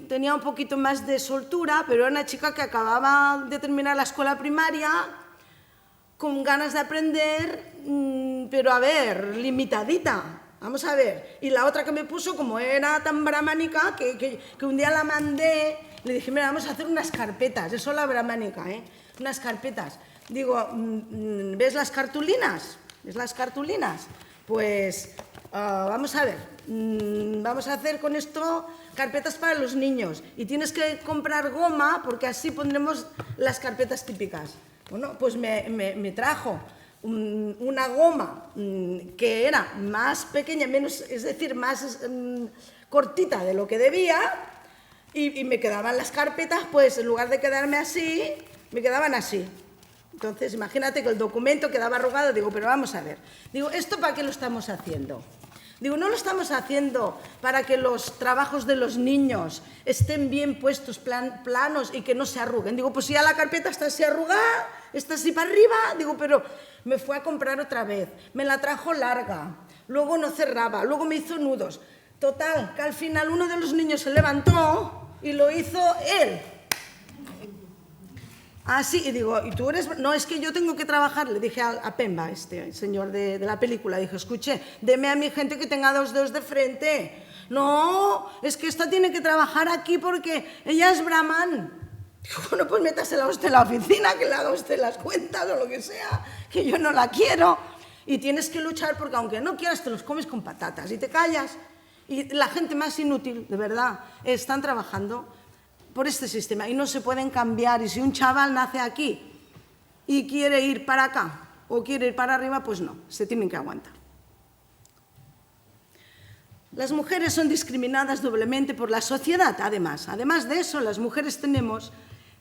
tenía un poquito más de soltura, pero era una chica que acababa de terminar la escuela primaria con ganas de aprender, pero a ver, limitadita, vamos a ver. Y la otra que me puso, como era tan brahmánica, que un día la mandé, le dije, mira, vamos a hacer unas carpetas, eso la brahmánica, unas carpetas. Digo, ¿ves las cartulinas? ¿Ves las cartulinas? Pues vamos a ver, vamos a hacer con esto carpetas para los niños y tienes que comprar goma porque así pondremos las carpetas típicas. Bueno, pues me trajo una goma que era más pequeña, menos, es decir, más cortita de lo que debía y me quedaban las carpetas, pues en lugar de quedarme así, me quedaban así. Entonces, imagínate que el documento quedaba arrugado, digo, pero vamos a ver. Digo, ¿esto para qué lo estamos haciendo? Digo, no lo estamos haciendo para que los trabajos de los niños estén bien puestos, planos y que no se arruguen. Digo, pues si ya la carpeta está así arrugada, está así para arriba. Digo, pero me fue a comprar otra vez, me la trajo larga, luego no cerraba, luego me hizo nudos. Total, que al final uno de los niños se levantó y lo hizo él. Así, y digo, ¿y tú eres...? No, es que yo tengo que trabajar. Le dije a Pemba, el señor de la película, dije, escuche, deme a mi gente que tenga 2 dedos de frente. No, es que esta tiene que trabajar aquí porque ella es brahman. Digo, bueno, pues métasela usted en la oficina, que le haga usted las cuentas o lo que sea, que yo no la quiero. Y tienes que luchar porque aunque no quieras, te los comes con patatas y te callas. Y la gente más inútil, de verdad, están trabajando por este sistema y no se pueden cambiar. Y si un chaval nace aquí y quiere ir para acá o quiere ir para arriba, pues no, se tienen que aguantar. Las mujeres son discriminadas doblemente por la sociedad, además. Además de eso, las mujeres tenemos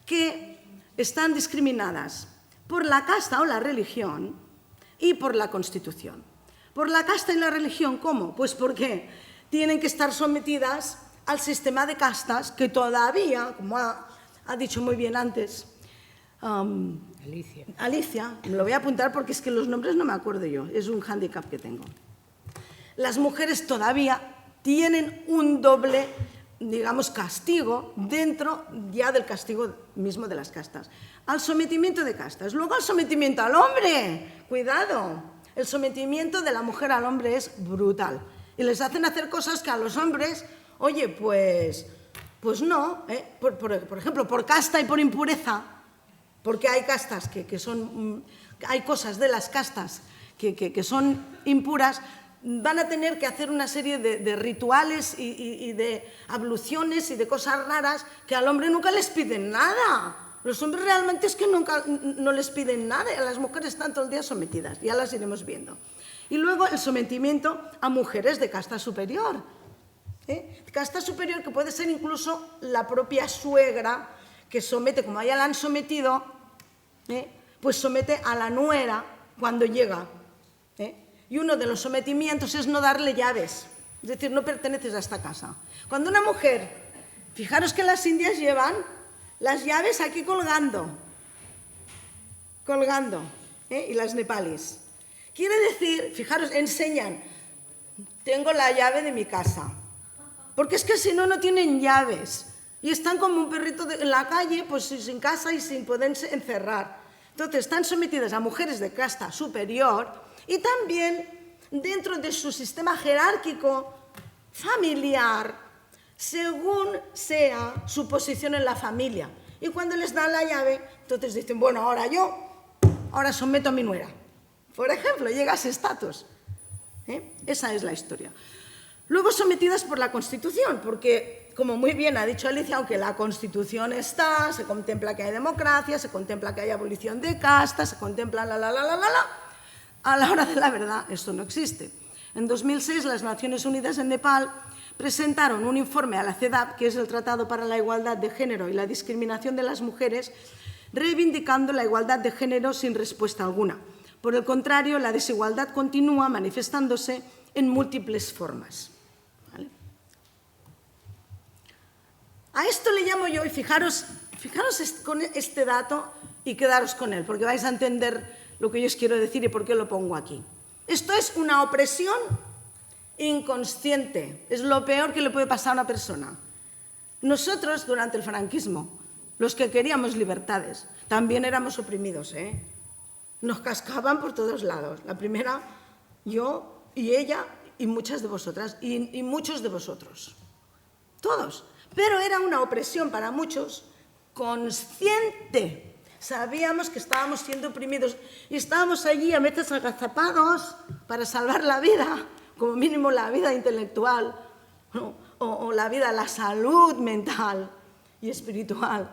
que están discriminadas por la casta o la religión y por la Constitución. Por la casta y la religión, ¿cómo? Pues porque tienen que estar sometidas al sistema de castas que todavía, como ha dicho muy bien antes Alicia, me lo voy a apuntar porque es que los nombres no me acuerdo yo, es un hándicap que tengo. Las mujeres todavía tienen un doble, digamos, castigo dentro ya del castigo mismo de las castas. Al sometimiento de castas, luego al sometimiento al hombre, cuidado, el sometimiento de la mujer al hombre es brutal y les hacen hacer cosas que a los hombres, oye, pues no, por ejemplo, por casta y por impureza, porque hay castas que son, hay cosas de las castas que son impuras, van a tener que hacer una serie de rituales y de abluciones y de cosas raras que al hombre nunca les piden nada. Los hombres realmente es que nunca no les piden nada, y a las mujeres están todo el día sometidas, ya las iremos viendo. Y luego el sometimiento a mujeres de casta superior. Casta superior que puede ser incluso la propia suegra que somete, como a ella la han sometido, pues somete a la nuera cuando llega. Y uno de los sometimientos es no darle llaves, es decir, no perteneces a esta casa. Cuando una mujer, fijaros que las indias llevan las llaves aquí colgando, y las nepalis. Quiere decir, fijaros, enseñan, tengo la llave de mi casa, porque es que si no, no tienen llaves y están como un perrito en la calle, pues sin casa y sin poderse encerrar. Entonces están sometidas a mujeres de casta superior y también dentro de su sistema jerárquico familiar, según sea su posición en la familia. Y cuando les dan la llave, entonces dicen, bueno, ahora someto a mi nuera. Por ejemplo, llega a ese estatus. Esa es la historia. Luego sometidas por la Constitución, porque, como muy bien ha dicho Alicia, aunque la Constitución está, se contempla que hay democracia, se contempla que hay abolición de castas, se contempla a la hora de la verdad esto no existe. En 2006 las Naciones Unidas en Nepal presentaron un informe a la CEDAW, que es el Tratado para la Igualdad de Género y la Discriminación de las Mujeres, reivindicando la igualdad de género sin respuesta alguna. Por el contrario, la desigualdad continúa manifestándose en múltiples formas. ¿Vale? A esto le llamo yo, y fijaros con este dato y quedaros con él, porque vais a entender lo que yo os quiero decir y por qué lo pongo aquí. Esto es una opresión inconsciente, es lo peor que le puede pasar a una persona. Nosotros, durante el franquismo, los que queríamos libertades, también éramos oprimidos, Nos cascaban por todos lados. La primera, yo y ella y muchas de vosotras y muchos de vosotros. Todos. Pero era una opresión para muchos consciente. Sabíamos que estábamos siendo oprimidos y estábamos allí a veces agazapados para salvar la vida, como mínimo la vida intelectual, ¿no? o la vida, la salud mental y espiritual,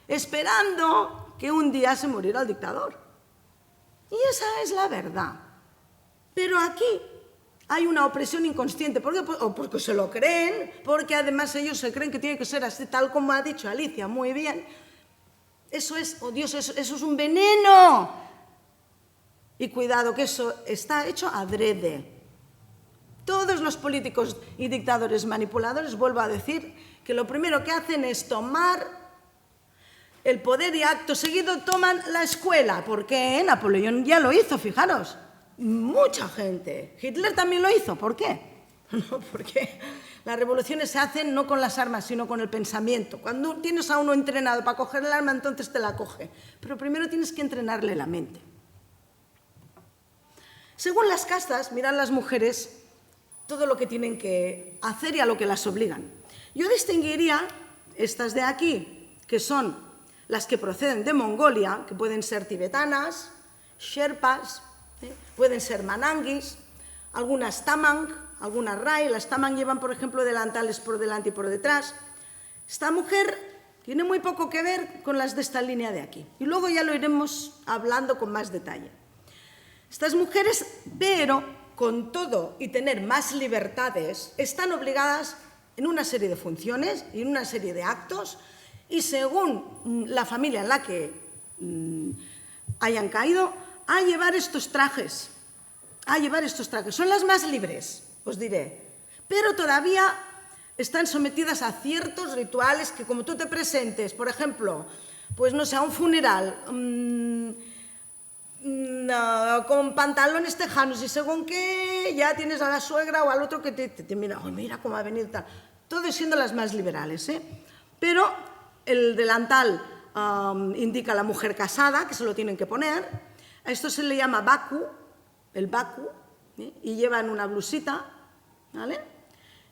esperando que un día se muriera el dictador. Y esa es la verdad. Pero aquí hay una opresión inconsciente, o porque se lo creen, porque además ellos se creen que tiene que ser así, tal como ha dicho Alicia, muy bien. Eso es, oh Dios, eso es un veneno. Y cuidado, que eso está hecho adrede. Todos los políticos y dictadores manipuladores, vuelvo a decir, que lo primero que hacen es tomar el poder y acto seguido toman la escuela. Porque Napoleón ya lo hizo, fijaros. Mucha gente. Hitler también lo hizo. ¿Por qué? No, porque las revoluciones se hacen no con las armas, sino con el pensamiento. Cuando tienes a uno entrenado para coger el arma, entonces te la coge. Pero primero tienes que entrenarle la mente. Según las castas, mirad las mujeres todo lo que tienen que hacer y a lo que las obligan. Yo distinguiría estas de aquí, que son las que proceden de Mongolia, que pueden ser tibetanas, sherpas, pueden ser mananguis, algunas tamang, algunas rai. Las tamang llevan, por ejemplo, delantales por delante y por detrás. Esta mujer tiene muy poco que ver con las de esta línea de aquí. Y luego ya lo iremos hablando con más detalle. Estas mujeres, pero con todo y tener más libertades, están obligadas en una serie de funciones y en una serie de actos, y según la familia en la que hayan caído, a llevar estos trajes. Son las más libres, os diré, pero todavía están sometidas a ciertos rituales que, como tú te presentes, por ejemplo, pues no sé, a un funeral, con pantalones tejanos y según que ya tienes a la suegra o al otro que te mira, oh, mira cómo ha venido tal. Todo siendo las más liberales, ¿eh? Pero el delantal indica a la mujer casada, que se lo tienen que poner. A esto se le llama baku, el baku, ¿eh? Y llevan una blusita, ¿vale?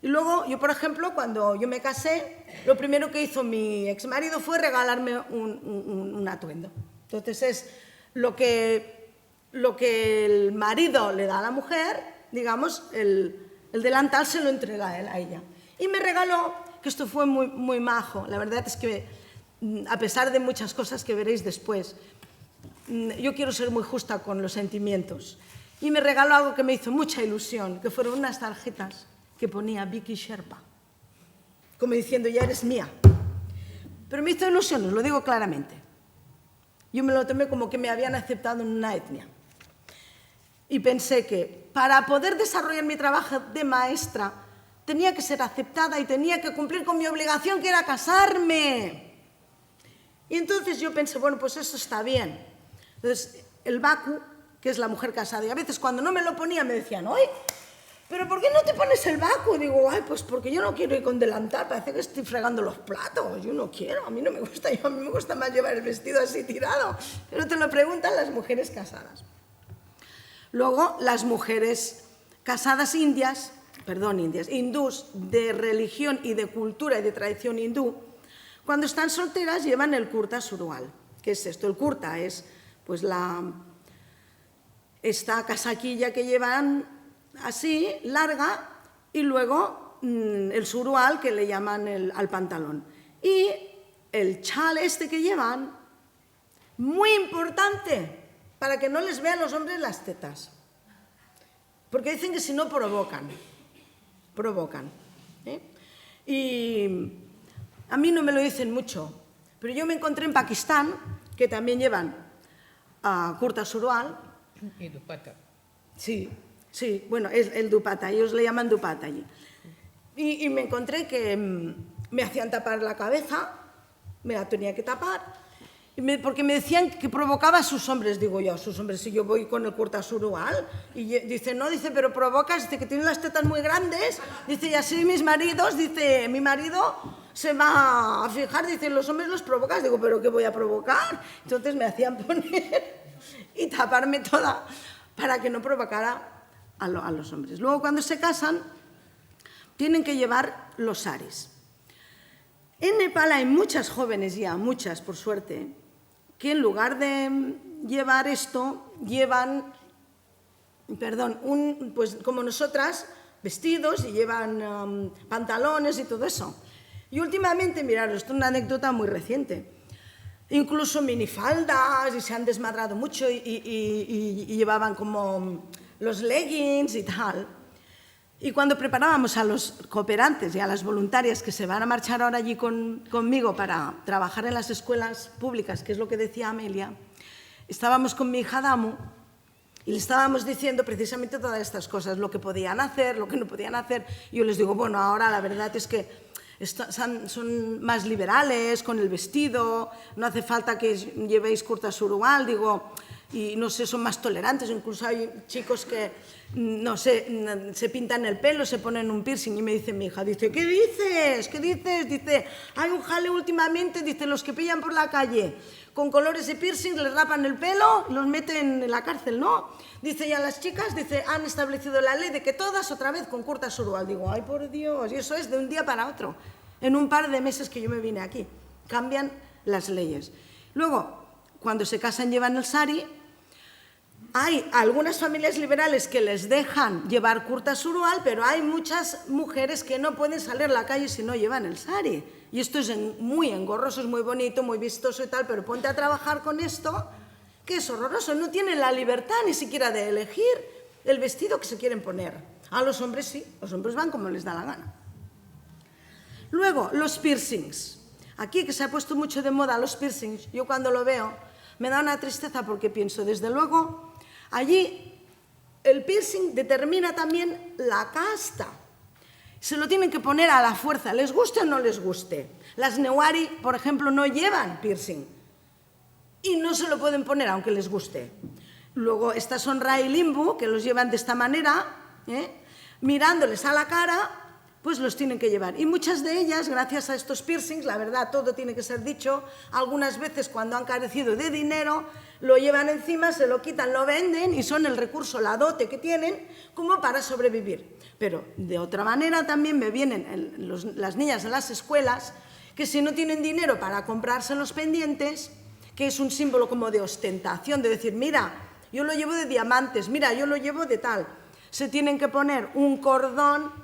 Y luego, yo por ejemplo, cuando yo me casé, lo primero que hizo mi exmarido fue regalarme un atuendo. Entonces es lo que el marido le da a la mujer, digamos, el delantal se lo entrega a ella. Y me regaló, que esto fue muy, muy majo, la verdad es que a pesar de muchas cosas que veréis después, yo quiero ser muy justa con los sentimientos. Y me regaló algo que me hizo mucha ilusión, que fueron unas tarjetas que ponía Vicky Sherpa, como diciendo, ya eres mía. Pero me hizo ilusión, os lo digo claramente. Yo me lo tomé como que me habían aceptado en una etnia. Y pensé que para poder desarrollar mi trabajo de maestra tenía que ser aceptada y tenía que cumplir con mi obligación, que era casarme. Y entonces yo pensé, bueno, pues eso está bien. Entonces, el baku, que es la mujer casada, y a veces cuando no me lo ponía me decían, oye, ¿pero por qué no te pones el baku? Digo, ay, pues porque yo no quiero ir con delantal, parece que estoy fregando los platos, yo no quiero, a mí no me gusta, a mí me gusta más llevar el vestido así tirado. Pero te lo preguntan las mujeres casadas. Luego, las mujeres casadas hindús, de religión y de cultura y de tradición hindú, cuando están solteras llevan el kurta surwal. ¿Qué es esto? El kurta es pues esta casaquilla que llevan así, larga, y luego el surwal, que le llaman al pantalón. Y el chal este que llevan, muy importante, para que no les vean los hombres las tetas. Porque dicen que si no provocan. Y a mí no me lo dicen mucho, pero yo me encontré en Pakistán, que también llevan kurta surwal. Y dupata. Sí, bueno, es el dupata, ellos le llaman dupata allí. Y me encontré que me hacían tapar la cabeza, me la tenía que tapar, porque me decían que provocaba a sus hombres. Digo yo, a sus hombres, si yo voy con el kurta surwal. Y dice, no, dice, pero provocas, dice que tienen las tetas muy grandes, dice, y así mis maridos, dice, mi marido se va a fijar, dice, los hombres los provocas. Digo, ¿pero qué voy a provocar? Entonces me hacían poner y taparme toda para que no provocara a los hombres. Luego, cuando se casan, tienen que llevar los saris. En Nepal hay muchas jóvenes ya, muchas por suerte, que en lugar de llevar esto, llevan, pues como nosotras, vestidos y llevan pantalones y todo eso. Y últimamente, mirad, esto es una anécdota muy reciente, incluso minifaldas, y se han desmadrado mucho y llevaban como los leggings y tal. Y cuando preparábamos a los cooperantes y a las voluntarias que se van a marchar ahora allí conmigo para trabajar en las escuelas públicas, que es lo que decía Amelia, estábamos con mi hija Damu Y le estábamos diciendo precisamente todas estas cosas, lo que podían hacer, lo que no podían hacer. Y yo les digo, bueno, ahora la verdad es que son más liberales con el vestido, no hace falta que llevéis curta surual, digo, y no sé, son más tolerantes, incluso hay chicos que, no sé, se pintan el pelo, se ponen un piercing, y me dice mi hija, dice, ¿qué dices? ¿Qué dices? Dice, hay un jale últimamente, dice, los que pillan por la calle con colores de piercing, les rapan el pelo, los meten en la cárcel, ¿no? Dice, y a las chicas, dice, han establecido la ley de que todas otra vez con curta surual. Digo, ay, por Dios, y eso es de un día para otro. En un par de meses que yo me vine aquí, cambian las leyes. Luego, cuando se casan llevan el sari. Hay algunas familias liberales que les dejan llevar curta surual, pero hay muchas mujeres que no pueden salir a la calle si no llevan el sari. Y esto es muy engorroso, es muy bonito, muy vistoso y tal, pero ponte a trabajar con esto, que es horroroso. No tienen la libertad ni siquiera de elegir el vestido que se quieren poner. A los hombres sí, los hombres van como les da la gana. Luego, los piercings. Aquí que se ha puesto mucho de moda los piercings, yo cuando lo veo me da una tristeza porque pienso, desde luego, allí el piercing determina también la casta. Se lo tienen que poner a la fuerza, les guste o no les guste. Las Newari, por ejemplo, no llevan piercing y no se lo pueden poner aunque les guste. Luego estas son Rai Limbu, que los llevan de esta manera, mirándoles a la cara, pues los tienen que llevar. Y muchas de ellas, gracias a estos piercings, la verdad, todo tiene que ser dicho, algunas veces cuando han carecido de dinero, lo llevan encima, se lo quitan, lo venden y son el recurso, la dote que tienen como para sobrevivir. Pero de otra manera también me vienen las niñas en las escuelas que si no tienen dinero para comprarse los pendientes, que es un símbolo como de ostentación, de decir, mira, yo lo llevo de diamantes, mira, yo lo llevo de tal, se tienen que poner un cordón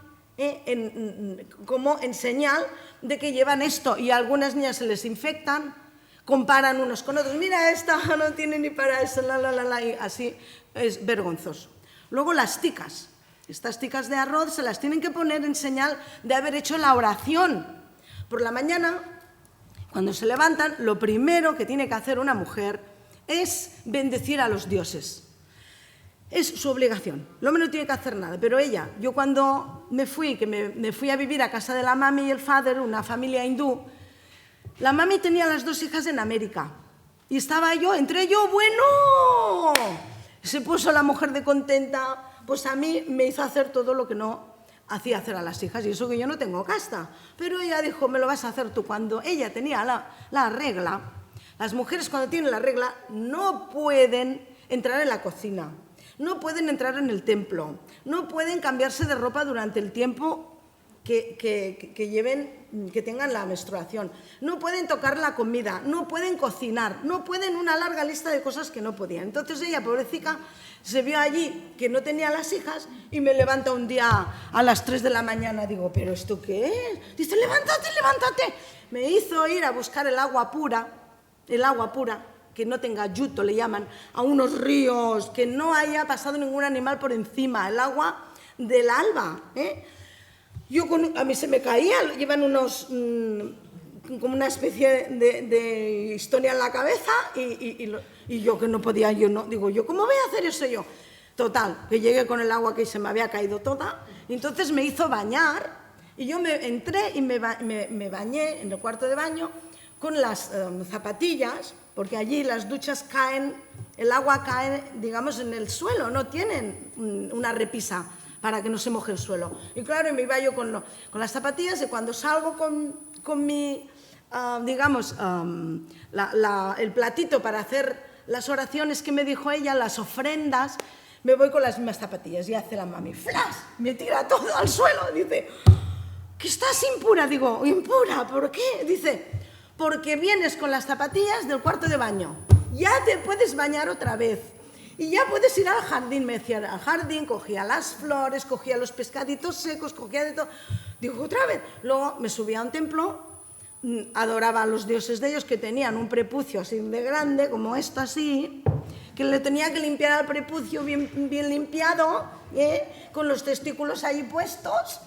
como en señal de que llevan esto, y a algunas niñas se les infectan, comparan unos con otros, mira, esta no tiene ni para eso, y así es vergonzoso. Luego las ticas, estas ticas de arroz se las tienen que poner en señal de haber hecho la oración. Por la mañana, cuando se levantan, lo primero que tiene que hacer una mujer es bendecir a los dioses. Es su obligación, el hombre no tiene que hacer nada, pero ella, yo cuando me fui a vivir a casa de la mami y el father, una familia hindú, la mami tenía las dos hijas en América y estaba yo, entré yo, bueno, se puso la mujer de contenta, pues a mí me hizo hacer todo lo que no hacía hacer a las hijas, y eso que yo no tengo casta, pero ella dijo, me lo vas a hacer tú. Cuando ella tenía la regla, las mujeres cuando tienen la regla no pueden entrar en la cocina, no pueden entrar en el templo, no pueden cambiarse de ropa durante el tiempo que tengan la menstruación, no pueden tocar la comida, no pueden cocinar, no pueden, una larga lista de cosas que no podían. Entonces ella, pobrecita, se vio allí que no tenía las hijas y me levanta un día a las 3 de la mañana, digo, ¿pero esto qué es? Dice, levántate, levántate. Me hizo ir a buscar el agua pura, que no tenga yuto, le llaman, a unos ríos, que no haya pasado ningún animal por encima, el agua del alba. A mí se me caía, llevan unos, como una especie de historia en la cabeza, y yo que no podía, digo, ¿yo cómo voy a hacer eso yo? Total, que llegué con el agua que se me había caído toda, y entonces me hizo bañar, y yo entré y me bañé en el cuarto de baño con las zapatillas, porque allí las duchas caen, el agua cae, digamos, en el suelo, no tienen una repisa para que no se moje el suelo. Y claro, me iba yo con las zapatillas, y cuando salgo con mi, digamos, el platito para hacer las oraciones que me dijo ella, las ofrendas, me voy con las mismas zapatillas, y hace la mami, ¡flash!, me tira todo al suelo, dice, ¿que estás impura? Digo, ¿impura? ¿Por qué? Dice, porque vienes con las zapatillas del cuarto de baño, ya te puedes bañar otra vez y ya puedes ir al jardín. Me decía, al jardín, cogía las flores, cogía los pescaditos secos, cogía de todo. Digo, otra vez. Luego me subía a un templo, adoraba a los dioses de ellos, que tenían un prepucio así de grande, como esto así, que le tenía que limpiar al prepucio bien limpiado, con los testículos ahí puestos.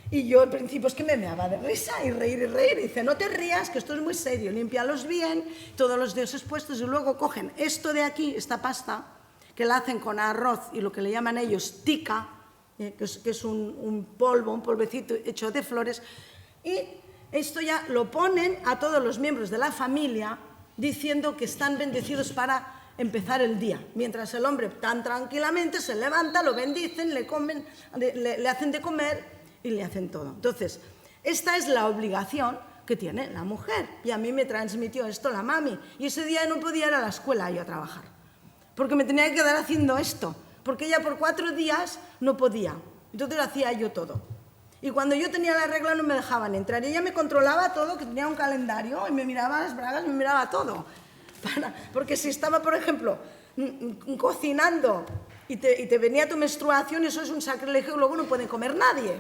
Y yo al principio es que me meaba de risa y reír. Y dice, no te rías, que esto es muy serio, límpialos bien, todos los dioses puestos, y luego cogen esto de aquí, esta pasta, que la hacen con arroz y lo que le llaman ellos tica, que es un polvo, un polvecito hecho de flores, y esto ya lo ponen a todos los miembros de la familia diciendo que están bendecidos para empezar el día, mientras el hombre tan tranquilamente se levanta, lo bendicen, le comen, le hacen de comer y le hacen todo. Entonces, esta es la obligación que tiene la mujer, y a mí me transmitió esto la mami, y ese día no podía ir a la escuela yo a trabajar, porque me tenía que quedar haciendo esto, porque ella por 4 días no podía, entonces hacía yo todo. Y cuando yo tenía la regla no me dejaban entrar, y ella me controlaba todo, que tenía un calendario, y me miraba las bragas, me miraba todo. Porque si estaba, por ejemplo, cocinando y te venía tu menstruación, eso es un sacrilegio que luego no puede comer nadie.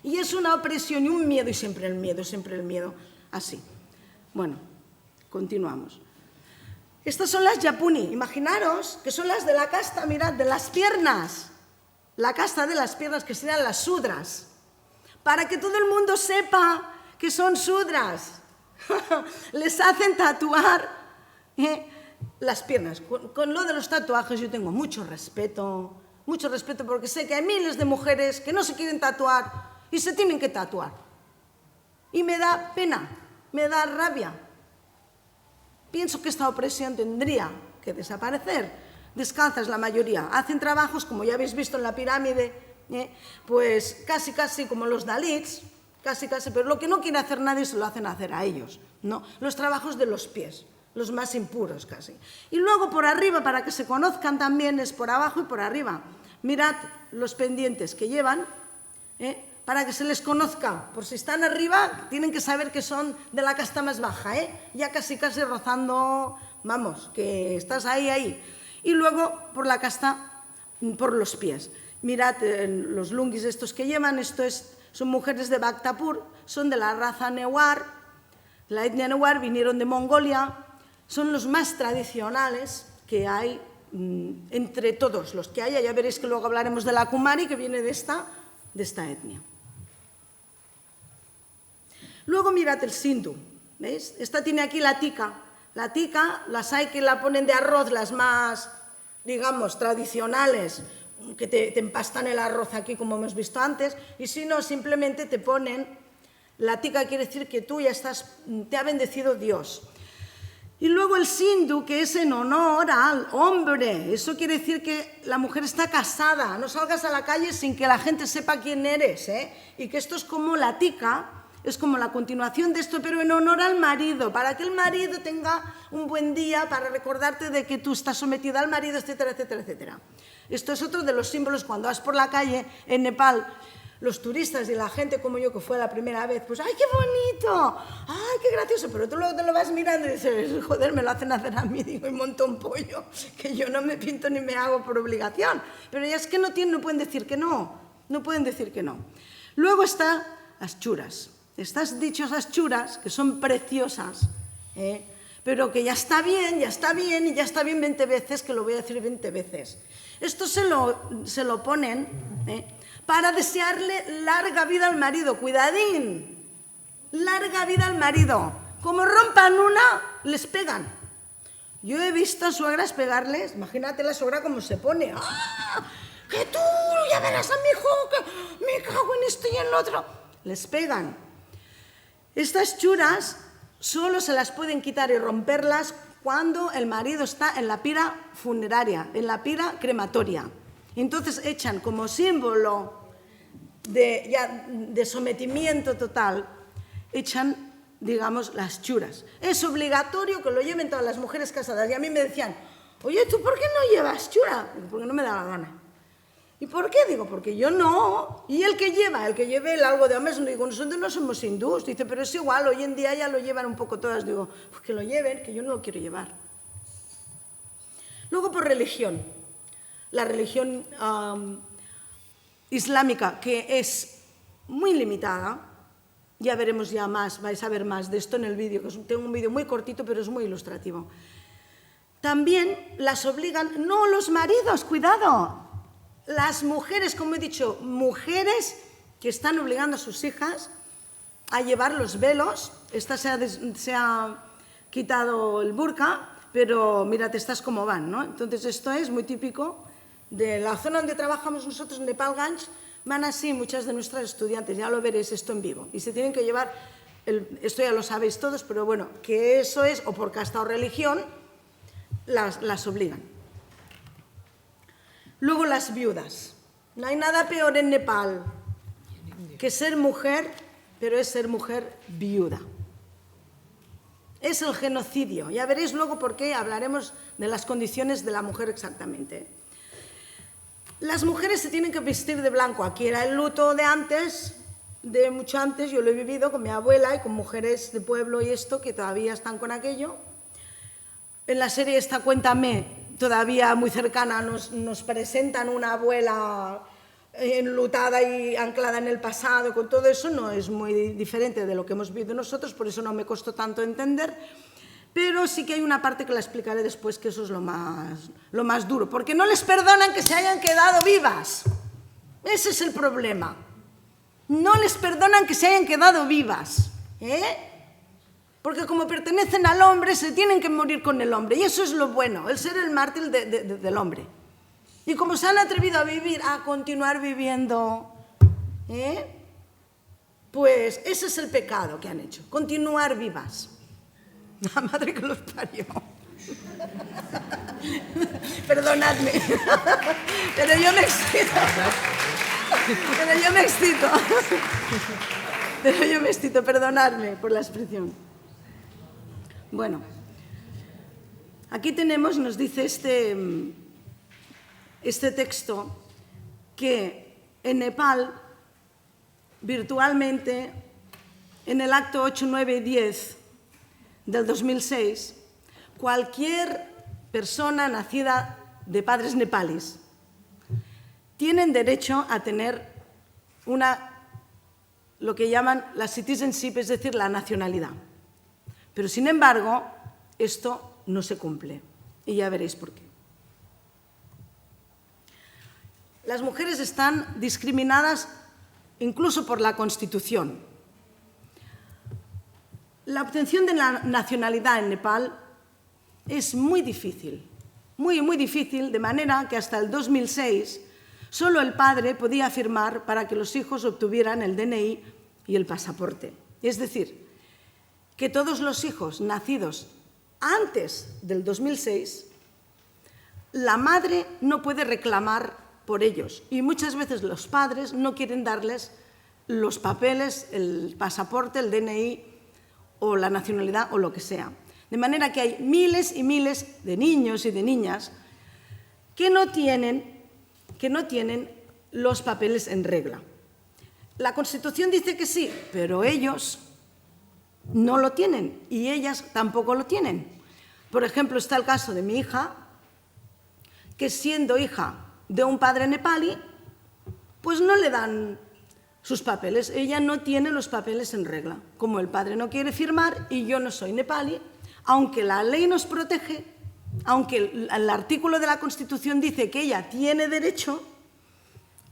Y es una opresión y un miedo, y siempre el miedo, así. Bueno, continuamos. Estas son las yapuni, imaginaros que son las de la casta, mirad, de las piernas. La casta de las piernas, que serían las sudras. Para que todo el mundo sepa que son sudras. Les hacen tatuar las piernas. Con lo de los tatuajes yo tengo mucho respeto, porque sé que hay miles de mujeres que no se quieren tatuar y se tienen que tatuar. Y me da pena, me da rabia. Pienso que esta opresión tendría que desaparecer. Descalzas la mayoría. Hacen trabajos, como ya habéis visto en la pirámide, pues casi como los Dalits, casi, pero lo que no quiere hacer nadie se lo hacen hacer a ellos, ¿no? Los trabajos de los pies, los más impuros casi. Y luego por arriba, para que se conozcan también, es por abajo y por arriba. Mirad los pendientes que llevan, para que se les conozca. Por si están arriba, tienen que saber que son de la casta más baja, ya casi rozando, vamos, que estás ahí. Y luego por la casta, por los pies. Mirad los lungis estos que llevan, son mujeres de Bhaktapur, son de la raza Newar, la etnia Newar, vinieron de Mongolia, son los más tradicionales que hay entre todos los que haya. Ya veréis que luego hablaremos de la Kumari, que viene de esta etnia. Luego mirad el Sindhu, ¿veis? Esta tiene aquí la tica. La tica, las hay que la ponen de arroz, las más, digamos, tradicionales, que te empastan el arroz aquí como hemos visto antes, y si no, simplemente te ponen, la tica quiere decir que tú ya te ha bendecido Dios. Y luego el Sindhu, que es en honor al hombre, eso quiere decir que la mujer está casada, no salgas a la calle sin que la gente sepa quién eres, y que esto es como la tica, es como la continuación de esto, pero en honor al marido, para que el marido tenga un buen día, para recordarte de que tú estás sometida al marido, etcétera, etcétera, etcétera. Esto es otro de los símbolos cuando vas por la calle en Nepal, los turistas y la gente como yo que fue la primera vez, pues ¡ay, qué bonito! ¡Ay, qué gracioso! Pero tú luego te lo vas mirando y dices, joder, me lo hacen hacer a mí, digo, y monto un pollo, que yo no me pinto ni me hago por obligación. Pero ya es que no pueden decir que no, pueden decir que no. Luego están las churas. Estas dichosas churas, que son preciosas, pero que ya está bien, y ya está bien 20 veces, que lo voy a decir 20 veces. Esto se lo ponen para desearle larga vida al marido. Cuidadín, larga vida al marido. Como rompan una, les pegan. Yo he visto a suegras pegarles, imagínate la suegra cómo se pone. ¡Ah! Que tú ya verás a mi hijo, que me cago en esto y en lo otro. Les pegan. Estas churas solo se las pueden quitar y romperlas cuando el marido está en la pira funeraria, en la pira crematoria. Entonces echan como símbolo de sometimiento total, echan, digamos, las churas. Es obligatorio que lo lleven todas las mujeres casadas. Y a mí me decían, oye, ¿tú por qué no llevas chura? Porque no me da la gana. ¿Y por qué? Digo, porque yo no. Y el que lleve el algo de hombres, digo, nosotros no somos hindús. Dice, pero es igual, hoy en día ya lo llevan un poco todas. Digo, pues que lo lleven, que yo no lo quiero llevar. Luego por religión. La religión islámica, que es muy limitada. Ya veremos ya más, vais a ver más de esto en el vídeo, que tengo un vídeo muy cortito, pero es muy ilustrativo. También las obligan, no los maridos, cuidado. Las mujeres, como he dicho, mujeres que están obligando a sus hijas a llevar los velos. Esta se ha quitado el burka, pero mírate estas cómo van, ¿no? Entonces esto es muy típico de la zona donde trabajamos nosotros, en Nepal-Ganj, van así muchas de nuestras estudiantes, ya lo veréis esto en vivo, y se tienen que llevar, esto ya lo sabéis todos, pero bueno, que eso es, o por casta o religión, las obligan. Luego las viudas. No hay nada peor en Nepal que ser mujer, pero es ser mujer viuda. Es el genocidio. Ya veréis luego por qué hablaremos de las condiciones de la mujer exactamente. Las mujeres se tienen que vestir de blanco. Aquí era el luto de antes, de mucho antes. Yo lo he vivido con mi abuela y con mujeres de pueblo y esto, que todavía están con aquello. En la serie esta Cuéntame, todavía muy cercana, nos presentan una abuela enlutada y anclada en el pasado, con todo eso. No es muy diferente de lo que hemos vivido nosotros, por eso no me costó tanto entender, pero sí que hay una parte que la explicaré después, que eso es lo más duro, porque no les perdonan que se hayan quedado vivas. Ese es el problema. No les perdonan que se hayan quedado vivas, porque como pertenecen al hombre, se tienen que morir con el hombre, y eso es lo bueno, el ser el mártir del hombre. Y como se han atrevido a vivir, a continuar viviendo, pues ese es el pecado que han hecho, continuar vivas. La madre que los parió. Perdonadme, pero yo me excito. Pero yo me excito, perdonadme por la expresión. Bueno, aquí tenemos, nos dice este texto, que en Nepal, virtualmente, en el acto 8, 9 y 10 del 2006, cualquier persona nacida de padres nepalíes tienen derecho a tener lo que llaman la citizenship, es decir, la nacionalidad. Pero, sin embargo, esto no se cumple, y ya veréis por qué. Las mujeres están discriminadas incluso por la Constitución. La obtención de la nacionalidad en Nepal es muy difícil, muy difícil, de manera que hasta el 2006 solo el padre podía firmar para que los hijos obtuvieran el DNI y el pasaporte. Es decir, que todos los hijos nacidos antes del 2006, la madre no puede reclamar por ellos, y muchas veces los padres no quieren darles los papeles, el pasaporte, el DNI o la nacionalidad o lo que sea. De manera que hay miles y miles de niños y de niñas que no tienen los papeles en regla. La Constitución dice que sí, pero ellos no lo tienen y ellas tampoco lo tienen. Por ejemplo, está el caso de mi hija, que siendo hija de un padre nepalí, pues no le dan sus papeles. Ella no tiene los papeles en regla. Como el padre no quiere firmar y yo no soy nepalí, aunque la ley nos protege, aunque el artículo de la Constitución dice que ella tiene derecho,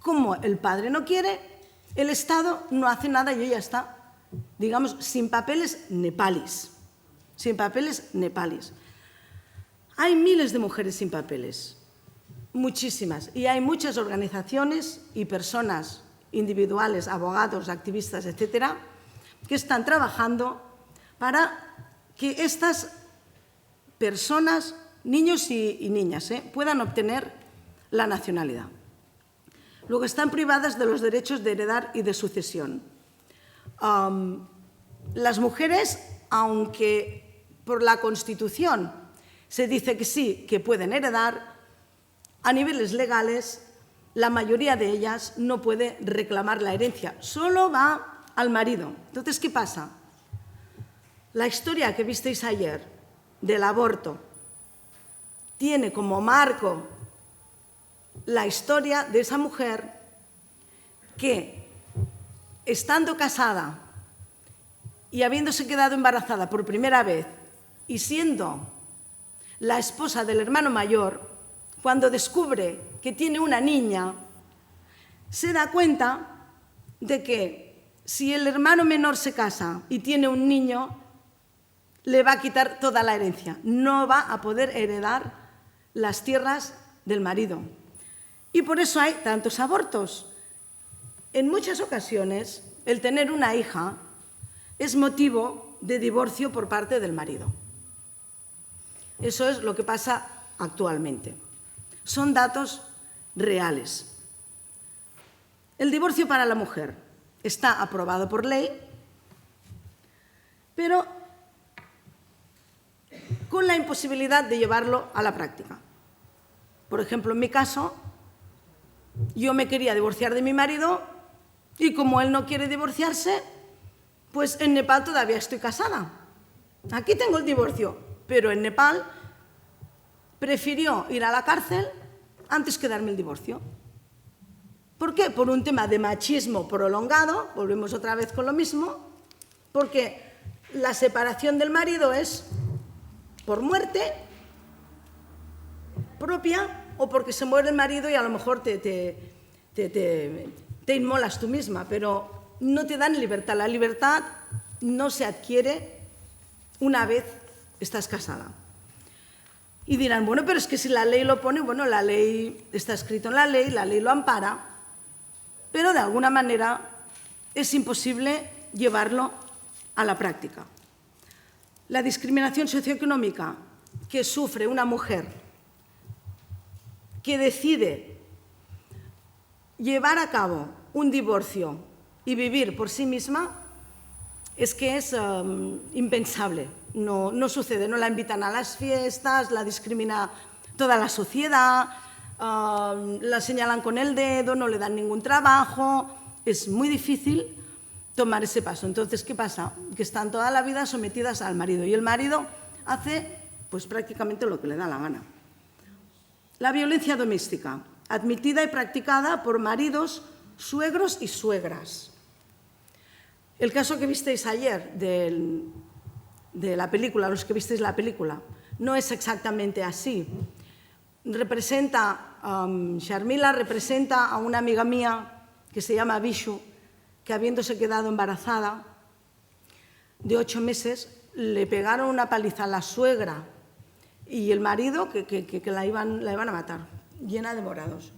como el padre no quiere, el Estado no hace nada y ella está, digamos, sin papeles nepalíes. Sin papeles nepalíes. Hay miles de mujeres sin papeles, muchísimas, y hay muchas organizaciones y personas individuales, abogados, activistas, etcétera, que están trabajando para que estas personas, niños y niñas, puedan obtener la nacionalidad. Luego están privadas de los derechos de heredar y de sucesión. Las mujeres, aunque por la Constitución se dice que sí, que pueden heredar, a niveles legales, la mayoría de ellas no puede reclamar la herencia, solo va al marido. Entonces, ¿qué pasa? La historia que visteis ayer del aborto tiene como marco la historia de esa mujer que, estando casada y habiéndose quedado embarazada por primera vez y siendo la esposa del hermano mayor, cuando descubre que tiene una niña, se da cuenta de que si el hermano menor se casa y tiene un niño, le va a quitar toda la herencia. No va a poder heredar las tierras del marido. Y por eso hay tantos abortos. En muchas ocasiones, el tener una hija es motivo de divorcio por parte del marido. Eso es lo que pasa actualmente. Son datos reales. El divorcio para la mujer está aprobado por ley, pero con la imposibilidad de llevarlo a la práctica. Por ejemplo, en mi caso, yo me quería divorciar de mi marido y como él no quiere divorciarse, pues en Nepal todavía estoy casada. Aquí tengo el divorcio, pero en Nepal prefirió ir a la cárcel antes que darme el divorcio. ¿Por qué? Por un tema de machismo prolongado, volvemos otra vez con lo mismo, porque la separación del marido es por muerte propia o porque se muere el marido y a lo mejor te inmolas tú misma, pero no te dan libertad. La libertad no se adquiere una vez estás casada. Y dirán, bueno, pero es que si la ley lo pone, bueno, la ley está escrito en la ley lo ampara, pero de alguna manera es imposible llevarlo a la práctica. La discriminación socioeconómica que sufre una mujer que decide llevar a cabo un divorcio y vivir por sí misma es que es impensable. No sucede, no la invitan a las fiestas, la discrimina toda la sociedad, la señalan con el dedo, no le dan ningún trabajo. Es muy difícil tomar ese paso. Entonces, ¿qué pasa? Que están toda la vida sometidas al marido y el marido hace pues prácticamente lo que le da la gana. La violencia doméstica, admitida y practicada por maridos, suegros y suegras. El caso que visteis ayer de la película, los que visteis la película, no es exactamente así. Sharmila representa a una amiga mía que se llama Vishu, que habiéndose quedado embarazada de 8 meses, le pegaron una paliza a la suegra y el marido que la iban a matar, llena de morados.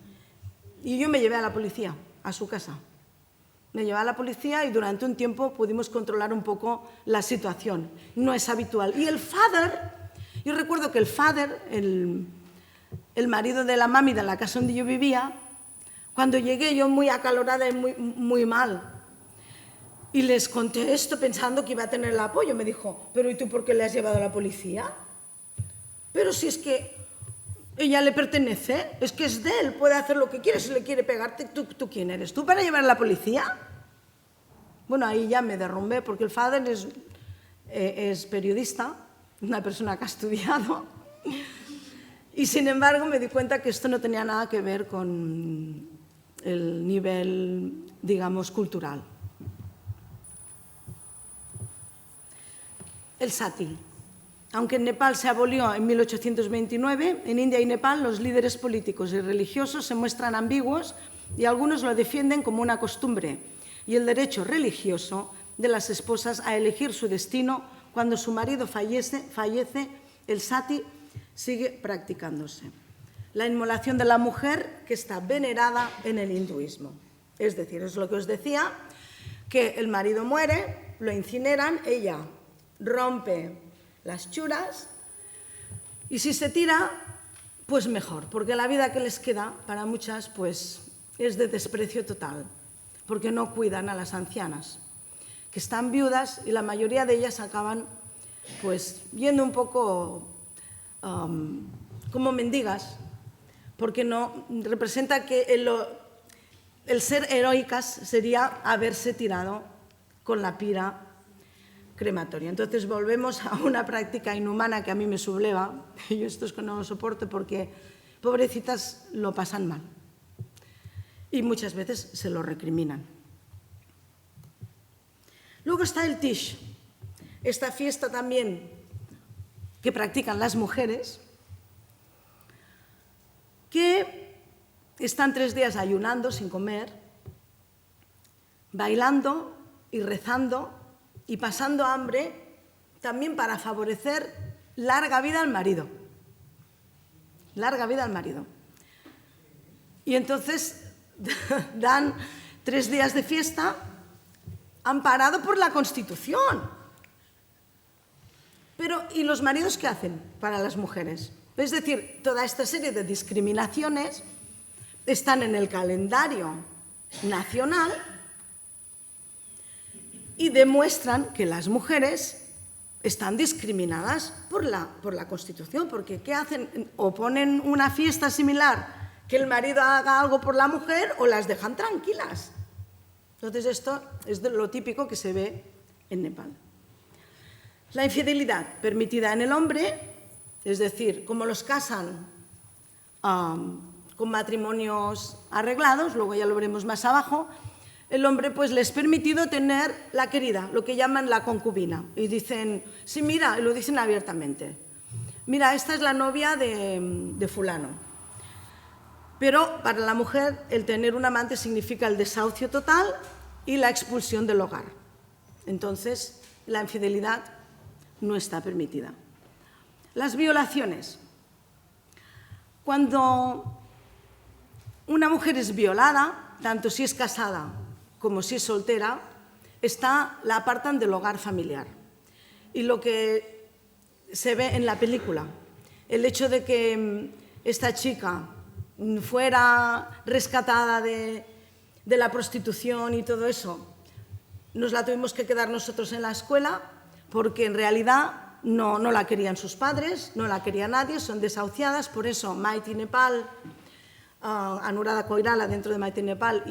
Y yo me llevé a la policía, a su casa. Me llevé a la policía y durante un tiempo pudimos controlar un poco la situación. No es habitual. Y el father, yo recuerdo que el father, el marido de la mami de la casa donde yo vivía, cuando llegué yo muy acalorada y muy mal, y les conté esto pensando que iba a tener el apoyo, me dijo, pero ¿y tú por qué le has llevado a la policía? Pero si es que ella le pertenece, es que es de él, puede hacer lo que quiere, si le quiere pegarte, ¿tú quién eres? ¿Tú para llevar a la policía? Bueno, ahí ya me derrumbé, porque el father es periodista, una persona que ha estudiado, y sin embargo me di cuenta que esto no tenía nada que ver con el nivel, digamos, cultural. El sati. Aunque en Nepal se abolió en 1829, en India y Nepal los líderes políticos y religiosos se muestran ambiguos y algunos lo defienden como una costumbre y el derecho religioso de las esposas a elegir su destino cuando su marido fallece, el sati sigue practicándose. La inmolación de la mujer que está venerada en el hinduismo. Es decir, es lo que os decía, que el marido muere, lo incineran, ella rompe las churas y si se tira, pues mejor, porque la vida que les queda para muchas pues es de desprecio total, porque no cuidan a las ancianas, que están viudas y la mayoría de ellas acaban pues yendo un poco como mendigas, porque no representa que el ser heroicas sería haberse tirado con la pira crematoria. Entonces volvemos a una práctica inhumana que a mí me subleva, y yo esto es que no lo soporto porque pobrecitas lo pasan mal y muchas veces se lo recriminan. Luego está el Tish, esta fiesta también que practican las mujeres, que están 3 días ayunando sin comer, bailando y rezando y pasando hambre también para favorecer larga vida al marido. Larga vida al marido. Y entonces dan 3 días de fiesta amparado por la Constitución. Pero, ¿y los maridos qué hacen para las mujeres? Es decir, toda esta serie de discriminaciones están en el calendario nacional y demuestran que las mujeres están discriminadas por la Constitución, porque ¿qué hacen? O ponen una fiesta similar, que el marido haga algo por la mujer, o las dejan tranquilas. Entonces esto es lo típico que se ve en Nepal. La infidelidad permitida en el hombre, es decir, como los casan con matrimonios arreglados, luego ya lo veremos más abajo, el hombre pues les es permitido tener la querida, lo que llaman la concubina. Y dicen, sí, mira, y lo dicen abiertamente, mira, esta es la novia de fulano. Pero para la mujer el tener un amante significa el desahucio total y la expulsión del hogar. Entonces la infidelidad no está permitida. Las violaciones. Cuando una mujer es violada, tanto si es casada como si es soltera, la apartan del hogar familiar. Y lo que se ve en la película, el hecho de que esta chica fuera rescatada de la prostitución y todo eso, nos la tuvimos que quedar nosotros en la escuela, porque en realidad no la querían sus padres, no la quería nadie, son desahuciadas. Por eso Mighty Nepal, Anuradha Koirala dentro de Mighty Nepal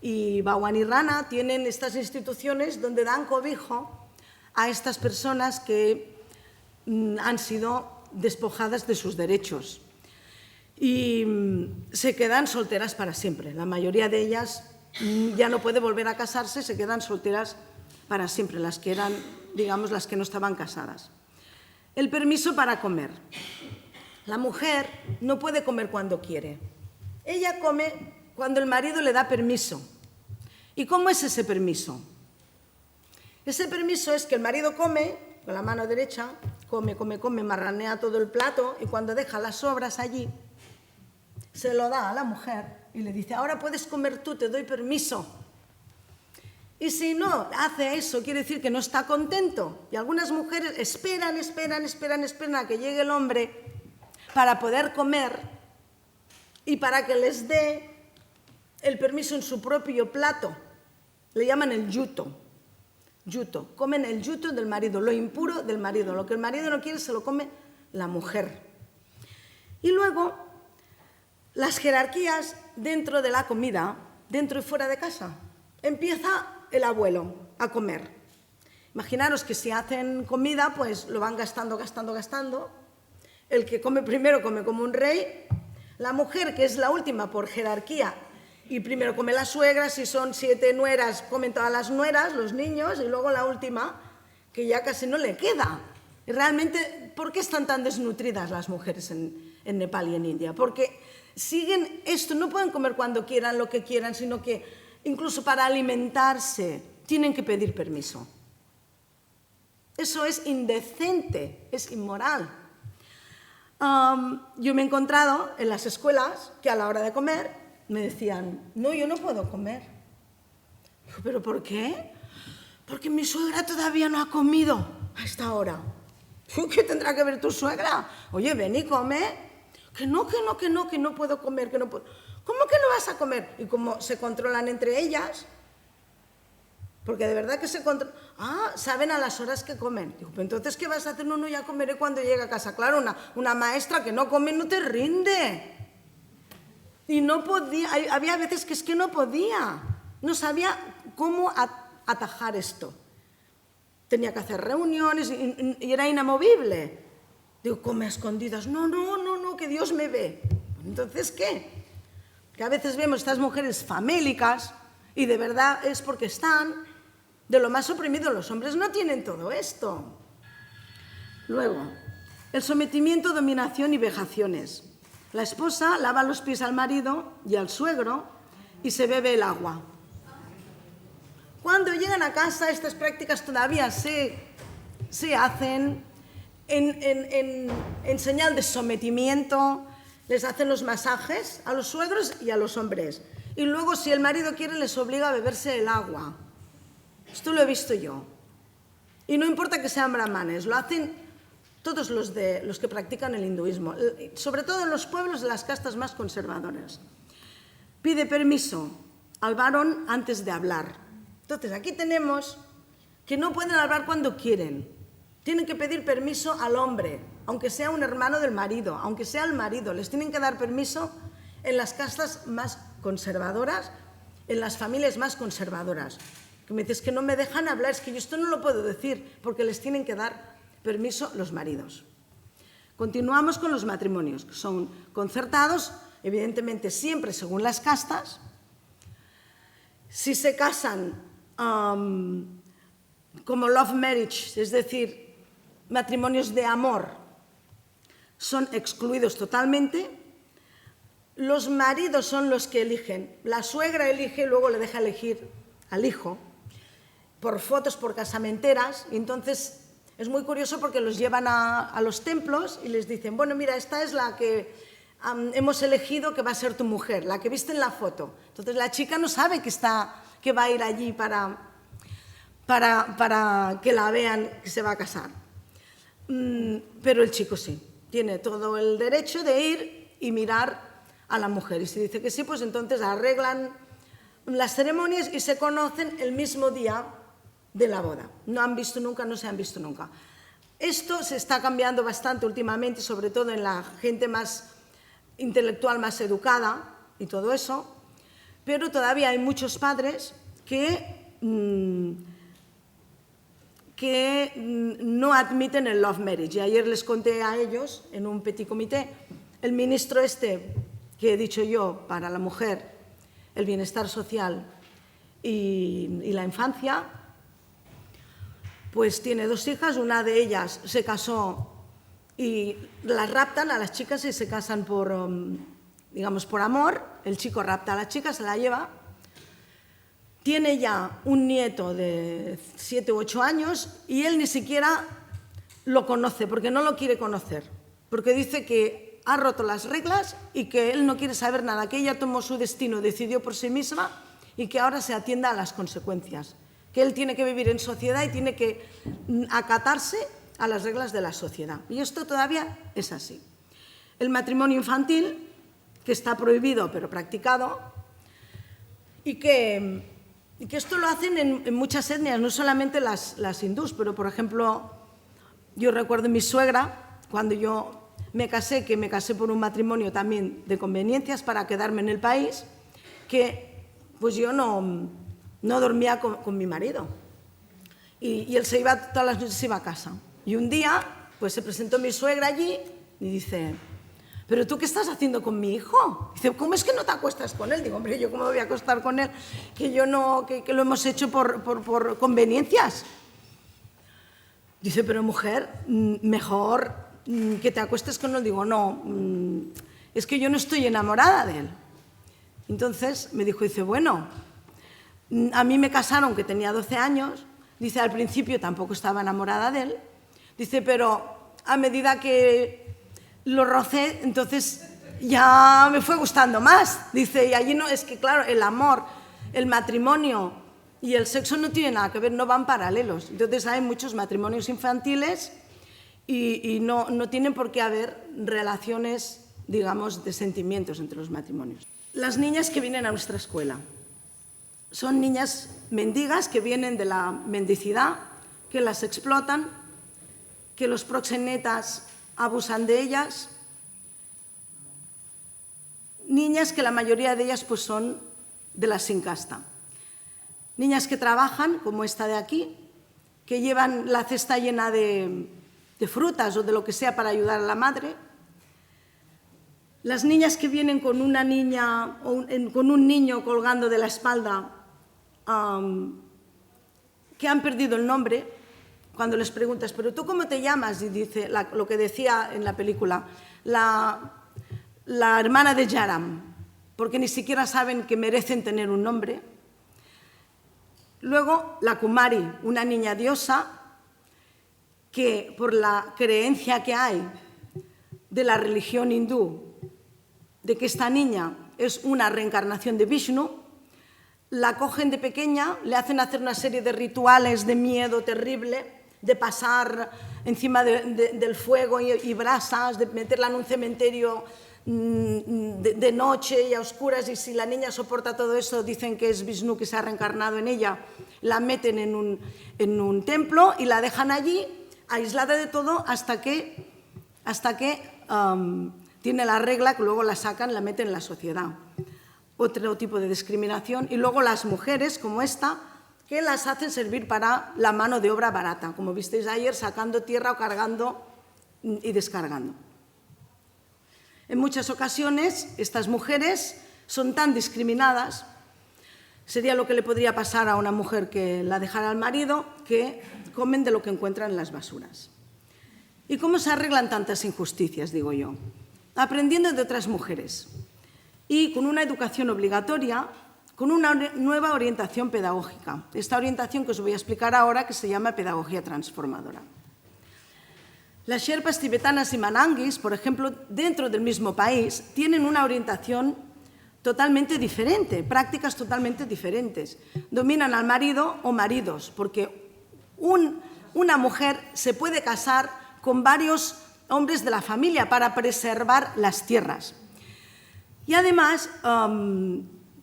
y Bhawani Rana tienen estas instituciones donde dan cobijo a estas personas que han sido despojadas de sus derechos y se quedan solteras para siempre. La mayoría de ellas ya no puede volver a casarse, se quedan solteras para siempre, las que eran, digamos, las que no estaban casadas. El permiso para comer. La mujer no puede comer cuando quiere. Ella come cuando el marido le da permiso. ¿Y cómo es ese permiso? Ese permiso es que el marido come con la mano derecha, come, marranea todo el plato y cuando deja las sobras allí, se lo da a la mujer y le dice, ahora puedes comer tú, te doy permiso. Y si no hace eso, quiere decir que no está contento. Y algunas mujeres esperan a que llegue el hombre para poder comer y para que les dé el permiso en su propio plato. Le llaman el yuto. Yuto. Comen el yuto del marido, lo impuro del marido. Lo que el marido no quiere se lo come la mujer. Y luego, las jerarquías dentro de la comida, dentro y fuera de casa. Empieza el abuelo a comer. Imaginaros que si hacen comida, pues lo van gastando. El que come primero come como un rey. La mujer, que es la última por jerarquía, y primero come las suegras, si son 7 nueras, comen todas las nueras, los niños, y luego la última, que ya casi no le queda. Y realmente, ¿por qué están tan desnutridas las mujeres en Nepal y en India? Porque siguen esto, no pueden comer cuando quieran, lo que quieran, sino que incluso para alimentarse tienen que pedir permiso. Eso es indecente, es inmoral. Yo me he encontrado en las escuelas que a la hora de comer me decían, no, yo no puedo comer. Digo, ¿pero por qué? Porque mi suegra todavía no ha comido a esta hora. ¿Qué tendrá que ver tu suegra? Oye, ven y come. Que no puedo comer, que no puedo. ¿Cómo que no vas a comer? Y como se controlan entre ellas, porque de verdad que se controlan. Saben a las horas que comen. Digo, ¿pero entonces qué vas a hacer? No, ya comeré cuando llegue a casa. Claro, una maestra que no come no te rinde. Y no podía, había veces que es que no podía. No sabía cómo atajar esto. Tenía que hacer reuniones y era inamovible. Digo, come a escondidas. No, que Dios me ve. Entonces, ¿qué? Que a veces vemos estas mujeres famélicas y de verdad es porque están de lo más oprimidos. Los hombres no tienen todo esto. Luego, el sometimiento, dominación y vejaciones. La esposa lava los pies al marido y al suegro y se bebe el agua. Cuando llegan a casa, estas prácticas todavía se se hacen en señal de sometimiento, les hacen los masajes a los suegros y a los hombres. Y luego, si el marido quiere, les obliga a beberse el agua. Esto lo he visto yo. Y no importa que sean brahmanes, lo hacen todos los que practican el hinduismo, sobre todo en los pueblos de las castas más conservadoras. Pide permiso al varón antes de hablar. Entonces, aquí tenemos que no pueden hablar cuando quieren. Tienen que pedir permiso al hombre, aunque sea un hermano del marido, aunque sea el marido. Les tienen que dar permiso en las castas más conservadoras, en las familias más conservadoras. Que me dices que no me dejan hablar, es que yo esto no lo puedo decir, porque les tienen que dar permiso los maridos. Continuamos con los matrimonios, que son concertados, evidentemente siempre según las castas. Si se casan como love marriage, es decir, matrimonios de amor, son excluidos totalmente. Los maridos son los que eligen. La suegra elige y luego le deja elegir al hijo por fotos, por casamenteras. Y entonces es muy curioso porque los llevan a los templos y les dicen, bueno, mira, esta es la que hemos elegido que va a ser tu mujer, la que viste en la foto. Entonces la chica no sabe que va a ir allí para que la vean que se va a casar. Pero el chico sí, tiene todo el derecho de ir y mirar a la mujer. Y si dice que sí, pues entonces arreglan las ceremonias y se conocen el mismo día de la boda. No han visto nunca, no se han visto nunca. Esto se está cambiando bastante últimamente, sobre todo en la gente más intelectual, más educada y todo eso, pero todavía hay muchos padres que no admiten el love marriage. Y ayer les conté a ellos, en un petit comité, el ministro que he dicho yo para la mujer, el bienestar social y la infancia, pues tiene 2 hijas, una de ellas se casó y las raptan a las chicas y se casan por amor. El chico rapta a la chica, se la lleva. Tiene ya un nieto de 7 u 8 años y él ni siquiera lo conoce, porque no lo quiere conocer, porque dice que ha roto las reglas y que él no quiere saber nada, que ella tomó su destino, decidió por sí misma y que ahora se atienda a las consecuencias, que él tiene que vivir en sociedad y tiene que acatarse a las reglas de la sociedad. Y esto todavía es así. El matrimonio infantil, que está prohibido pero practicado, y que esto lo hacen en muchas etnias, no solamente las hindús, pero por ejemplo, yo recuerdo mi suegra, cuando yo me casé por un matrimonio también de conveniencias para quedarme en el país, que pues yo no dormía con mi marido. Y él todas las noches se iba a casa. Y un día, pues se presentó mi suegra allí y dice, ¿pero tú qué estás haciendo con mi hijo? Dice, ¿cómo es que no te acuestas con él? Digo, hombre, ¿yo cómo me voy a acostar con él? Que lo hemos hecho por conveniencias. Dice, pero mujer, mejor que te acuestes con él. Digo, no, es que yo no estoy enamorada de él. Entonces me dijo, dice, bueno, a mí me casaron que tenía 12 años. Dice, al principio tampoco estaba enamorada de él. Dice, pero a medida que lo rocé, entonces ya me fue gustando más. Dice, y allí no, es que claro, el amor, el matrimonio y el sexo no tienen nada que ver, no van paralelos. Entonces hay muchos matrimonios infantiles y no tienen por qué haber relaciones, digamos, de sentimientos entre los matrimonios. Las niñas que vienen a nuestra escuela son niñas mendigas que vienen de la mendicidad, que las explotan, que los proxenetas abusan de ellas. Niñas que la mayoría de ellas pues son de la sin casta. Niñas que trabajan, como esta de aquí, que llevan la cesta llena de frutas o de lo que sea para ayudar a la madre. Las niñas que vienen con una niña o con un niño colgando de la espalda, que han perdido el nombre, cuando les preguntas, ¿pero tú cómo te llamas? Y dice lo que decía en la película, la hermana de Jaram, porque ni siquiera saben que merecen tener un nombre. Luego, la Kumari, una niña diosa, que por la creencia que hay de la religión hindú, de que esta niña es una reencarnación de Vishnu, la cogen de pequeña, le hacen hacer una serie de rituales de miedo terrible, de pasar encima del fuego y brasas, de meterla en un cementerio de noche y a oscuras, y si la niña soporta todo eso, dicen que es Vishnu que se ha reencarnado en ella, la meten en un templo y la dejan allí, aislada de todo, hasta que tiene la regla, que luego la sacan, la meten en la sociedad. Otro tipo de discriminación. Y luego las mujeres, como esta, que las hacen servir para la mano de obra barata, como visteis ayer, sacando tierra o cargando y descargando. En muchas ocasiones, estas mujeres son tan discriminadas, sería lo que le podría pasar a una mujer que la dejara al marido, que comen de lo que encuentran en las basuras. ¿Y cómo se arreglan tantas injusticias, digo yo? Aprendiendo de otras mujeres y con una educación obligatoria, con una nueva orientación pedagógica. Esta orientación que os voy a explicar ahora, que se llama pedagogía transformadora. Las sherpas tibetanas y mananguis, por ejemplo, dentro del mismo país, tienen una orientación totalmente diferente, prácticas totalmente diferentes. Dominan al marido o maridos, porque una mujer se puede casar con varios hombres de la familia para preservar las tierras. Y además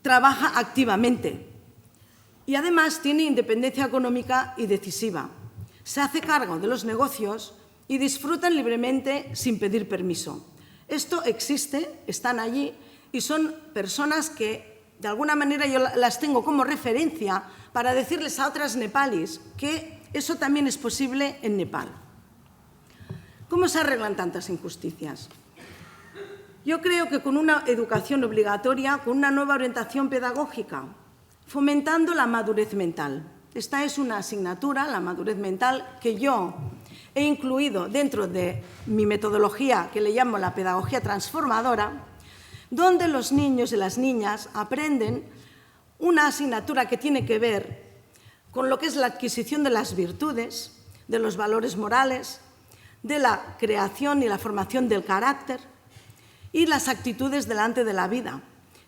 trabaja activamente. Y además tiene independencia económica y decisiva. Se hace cargo de los negocios y disfrutan libremente sin pedir permiso. Esto existe, están allí y son personas que de alguna manera yo las tengo como referencia para decirles a otras nepalis que eso también es posible en Nepal. ¿Cómo se arreglan tantas injusticias? Yo creo que con una educación obligatoria, con una nueva orientación pedagógica, fomentando la madurez mental. Esta es una asignatura, la madurez mental, que yo he incluido dentro de mi metodología, que le llamo la pedagogía transformadora, donde los niños y las niñas aprenden una asignatura que tiene que ver con lo que es la adquisición de las virtudes, de los valores morales, de la creación y la formación del carácter y las actitudes delante de la vida.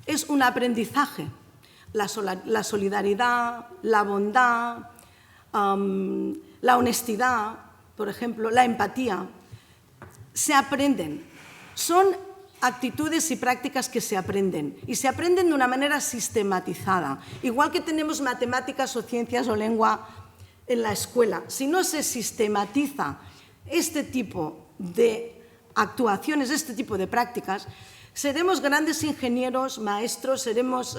Es un aprendizaje, la solidaridad, la bondad, la honestidad, por ejemplo, la empatía, se aprenden. Son actitudes y prácticas que se aprenden y se aprenden de una manera sistematizada. Igual que tenemos matemáticas o ciencias o lengua en la escuela, si no se sistematiza este tipo de actuaciones, este tipo de prácticas, seremos grandes ingenieros, maestros, seremos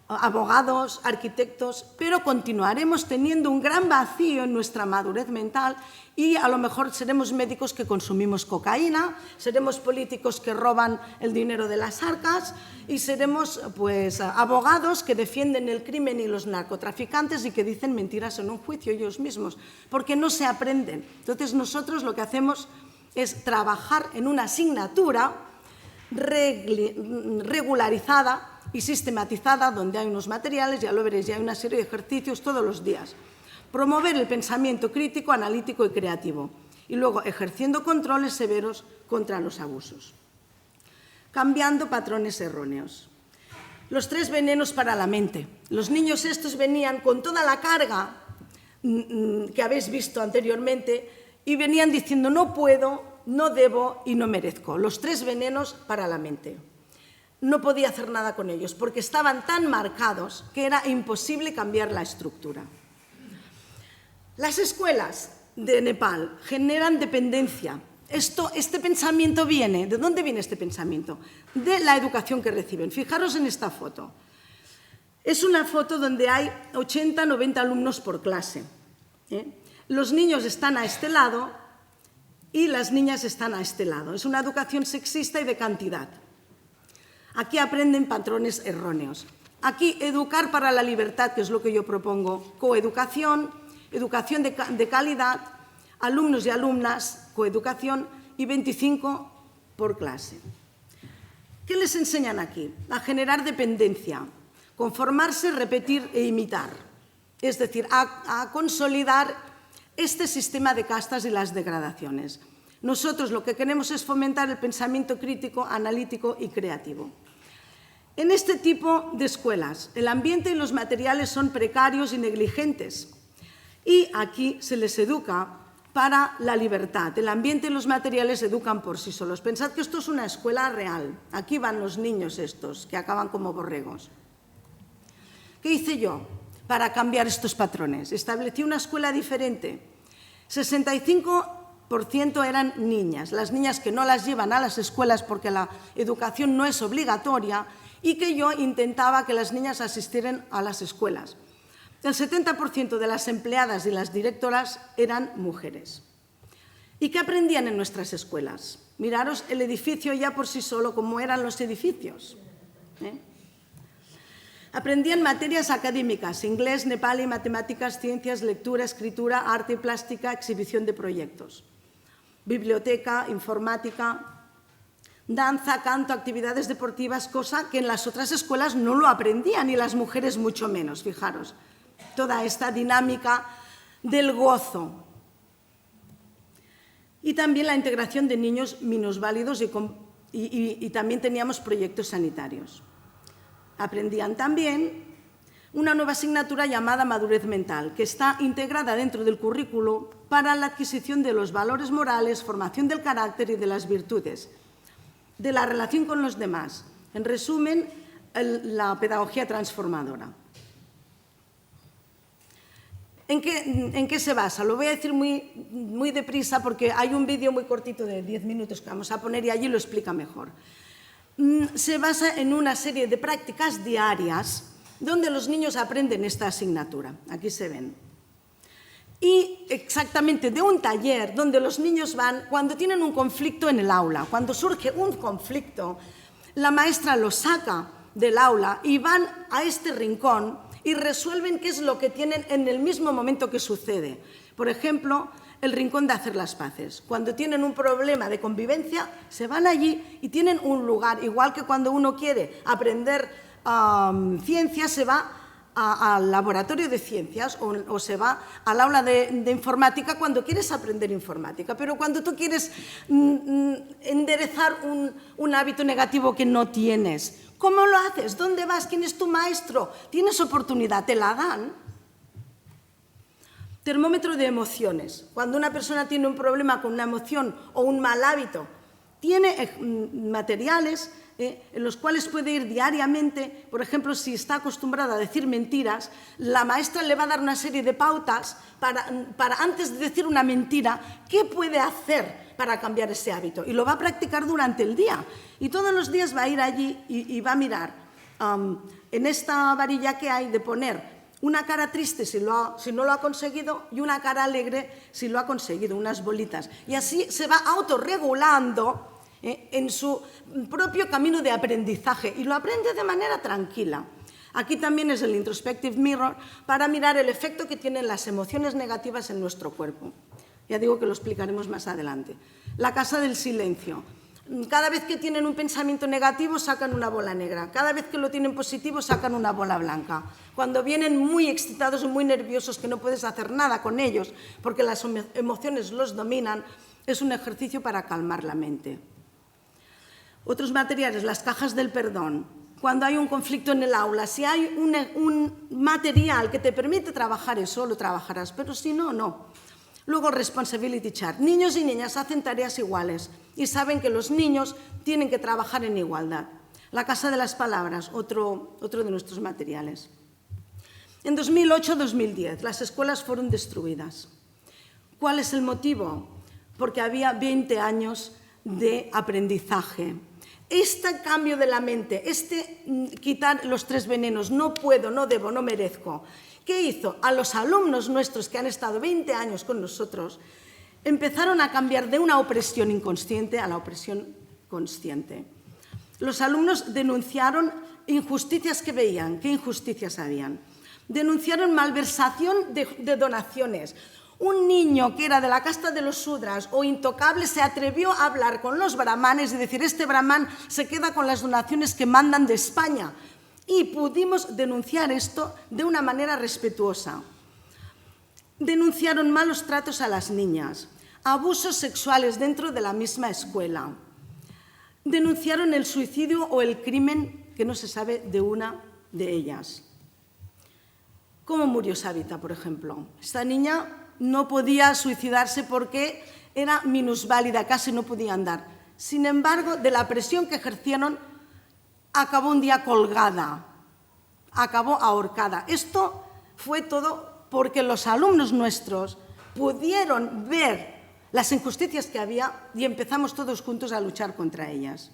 abogados, arquitectos, pero continuaremos teniendo un gran vacío en nuestra madurez mental y a lo mejor seremos médicos que consumimos cocaína, seremos políticos que roban el dinero de las arcas y seremos abogados que defienden el crimen y los narcotraficantes y que dicen mentiras en un juicio ellos mismos, porque no se aprenden. Entonces nosotros lo que hacemos es trabajar en una asignatura regularizada y sistematizada, donde hay unos materiales, ya lo veréis, ya hay una serie de ejercicios todos los días. Promover el pensamiento crítico, analítico y creativo. Y luego ejerciendo controles severos contra los abusos. Cambiando patrones erróneos. Los 3 venenos para la mente. Los niños estos venían con toda la carga que habéis visto anteriormente y venían diciendo no puedo, no debo y no merezco. Los 3 venenos para la mente. No podía hacer nada con ellos porque estaban tan marcados que era imposible cambiar la estructura. Las escuelas de Nepal generan dependencia. Este pensamiento viene, ¿de dónde viene este pensamiento? De la educación que reciben. Fijaros en esta foto. Es una foto donde hay 80, 90 alumnos por clase. Los niños están a este lado y las niñas están a este lado. Es una educación sexista y de cantidad. Aquí aprenden patrones erróneos. Aquí educar para la libertad, que es lo que yo propongo, coeducación, educación de calidad, alumnos y alumnas, coeducación y 25 por clase. ¿Qué les enseñan aquí? A generar dependencia, conformarse, repetir e imitar. Es decir, a consolidar este sistema de castas y las degradaciones. Nosotros lo que queremos es fomentar el pensamiento crítico, analítico y creativo. En este tipo de escuelas, el ambiente y los materiales son precarios y negligentes. Y aquí se les educa para la libertad. El ambiente y los materiales educan por sí solos. Pensad que esto es una escuela real. Aquí van los niños estos, que acaban como borregos. ¿Qué hice yo para cambiar estos patrones? Establecí una escuela diferente. 65% eran niñas, las niñas que no las llevan a las escuelas porque la educación no es obligatoria y que yo intentaba que las niñas asistieran a las escuelas. El 70% de las empleadas y las directoras eran mujeres. ¿Y qué aprendían en nuestras escuelas? Miraros el edificio ya por sí solo, cómo eran los edificios. Aprendían materias académicas, inglés, nepalí, matemáticas, ciencias, lectura, escritura, arte y plástica, exhibición de proyectos. Biblioteca, informática, danza, canto, actividades deportivas, cosa que en las otras escuelas no lo aprendían y las mujeres mucho menos, fijaros. Toda esta dinámica del gozo. Y también la integración de niños minusválidos y también teníamos proyectos sanitarios. Aprendían también una nueva asignatura llamada madurez mental, que está integrada dentro del currículo para la adquisición de los valores morales, formación del carácter y de las virtudes, de la relación con los demás. En resumen, la pedagogía transformadora. ¿En qué se basa? Lo voy a decir muy deprisa porque hay un vídeo muy cortito de 10 minutos que vamos a poner y allí lo explica mejor. Se basa en una serie de prácticas diarias donde los niños aprenden esta asignatura. Aquí se ven. Y exactamente de un taller donde los niños van cuando tienen un conflicto en el aula. Cuando surge un conflicto, la maestra los saca del aula y van a este rincón y resuelven qué es lo que tienen en el mismo momento que sucede. Por ejemplo, el rincón de hacer las paces. Cuando tienen un problema de convivencia, se van allí y tienen un lugar. Igual que cuando uno quiere aprender ciencias, se va al laboratorio de ciencias o se va al aula de informática cuando quieres aprender informática. Pero cuando tú quieres enderezar un hábito negativo que no tienes, ¿cómo lo haces? ¿Dónde vas? ¿Quién es tu maestro? ¿Tienes oportunidad? ¿Te la dan? Termómetro de emociones. Cuando una persona tiene un problema con una emoción o un mal hábito, tiene materiales en los cuales puede ir diariamente. Por ejemplo, si está acostumbrada a decir mentiras, la maestra le va a dar una serie de pautas para antes de decir una mentira, ¿qué puede hacer para cambiar ese hábito? Y lo va a practicar durante el día. Y todos los días va a ir allí y va a mirar en esta varilla que hay de poner una cara triste si no lo ha conseguido y una cara alegre si lo ha conseguido, unas bolitas. Y así se va autorregulando en su propio camino de aprendizaje y lo aprende de manera tranquila. Aquí también es el Introspective Mirror para mirar el efecto que tienen las emociones negativas en nuestro cuerpo. Ya digo que lo explicaremos más adelante. La casa del silencio. Cada vez que tienen un pensamiento negativo sacan una bola negra. Cada vez que lo tienen positivo sacan una bola blanca. Cuando vienen muy excitados y muy nerviosos que no puedes hacer nada con ellos porque las emociones los dominan, es un ejercicio para calmar la mente. Otros materiales, las cajas del perdón. Cuando hay un conflicto en el aula, si hay un material que te permite trabajar eso, lo trabajarás, pero si no, no. Luego, responsibility chart. Niños y niñas hacen tareas iguales y saben que los niños tienen que trabajar en igualdad. La casa de las palabras, otro de nuestros materiales. En 2008-2010, las escuelas fueron destruidas. ¿Cuál es el motivo? Porque había 20 años de aprendizaje. Este cambio de la mente, quitar los 3 venenos, no puedo, no debo, no merezco. ¿Qué hizo? A los alumnos nuestros que han estado 20 años con nosotros, empezaron a cambiar de una opresión inconsciente a la opresión consciente. Los alumnos denunciaron injusticias que veían. ¿Qué injusticias habían? Denunciaron malversación de donaciones. Un niño que era de la casta de los Sudras o intocable se atrevió a hablar con los brahmanes y decir, este brahman se queda con las donaciones que mandan de España. Y pudimos denunciar esto de una manera respetuosa. Denunciaron malos tratos a las niñas, abusos sexuales dentro de la misma escuela. Denunciaron el suicidio o el crimen que no se sabe de una de ellas. ¿Cómo murió Savita, por ejemplo? Esta niña no podía suicidarse porque era minusválida, casi no podía andar. Sin embargo, de la presión que ejercieron, acabó un día colgada, acabó ahorcada. Esto fue todo porque los alumnos nuestros pudieron ver las injusticias que había y empezamos todos juntos a luchar contra ellas.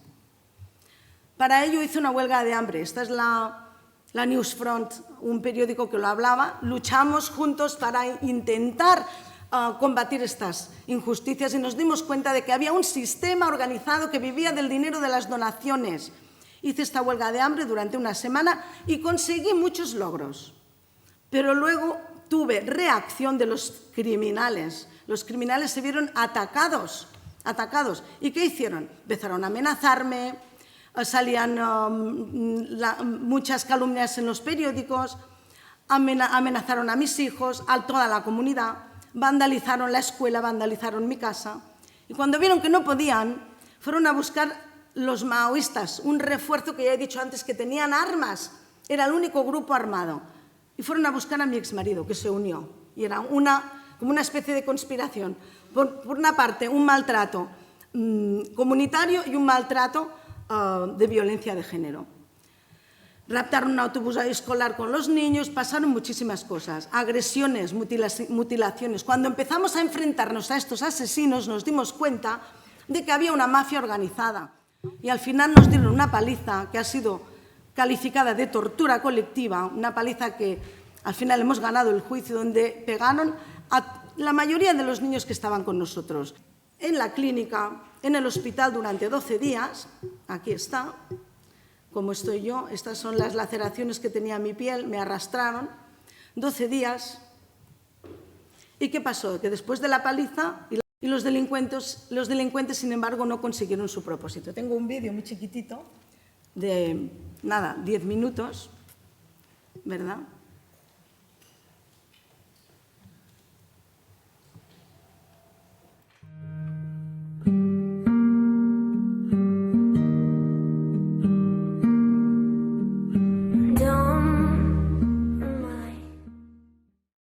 Para ello hice una huelga de hambre. Esta es la Newsfront, un periódico que lo hablaba. Luchamos juntos para intentar combatir estas injusticias y nos dimos cuenta de que había un sistema organizado que vivía del dinero de las donaciones. Hice esta huelga de hambre durante una semana y conseguí muchos logros. Pero luego tuve reacción de los criminales. Los criminales se vieron atacados. ¿Y qué hicieron? Empezaron a amenazarme, salían muchas calumnias en los periódicos, amenazaron a mis hijos, a toda la comunidad, vandalizaron la escuela, vandalizaron mi casa. Y cuando vieron que no podían, fueron a buscar los maoístas, un refuerzo que ya he dicho antes que tenían armas, era el único grupo armado. Y fueron a buscar a mi exmarido, que se unió. Y era como una especie de conspiración. Por una parte, un maltrato comunitario y un maltrato de violencia de género. Raptaron un autobús escolar con los niños, pasaron muchísimas cosas, agresiones, mutilaciones. Cuando empezamos a enfrentarnos a estos asesinos, nos dimos cuenta de que había una mafia organizada. Y al final nos dieron una paliza que ha sido calificada de tortura colectiva, una paliza que al final hemos ganado el juicio, donde pegaron a la mayoría de los niños que estaban con nosotros. En la clínica, en el hospital durante 12 días, aquí está, como estoy yo, estas son las laceraciones que tenía mi piel, me arrastraron, 12 días. ¿Y qué pasó? Que después de la paliza, y los delincuentes, sin embargo, no consiguieron su propósito. Tengo un vídeo muy chiquitito de, 10 minutos, ¿verdad?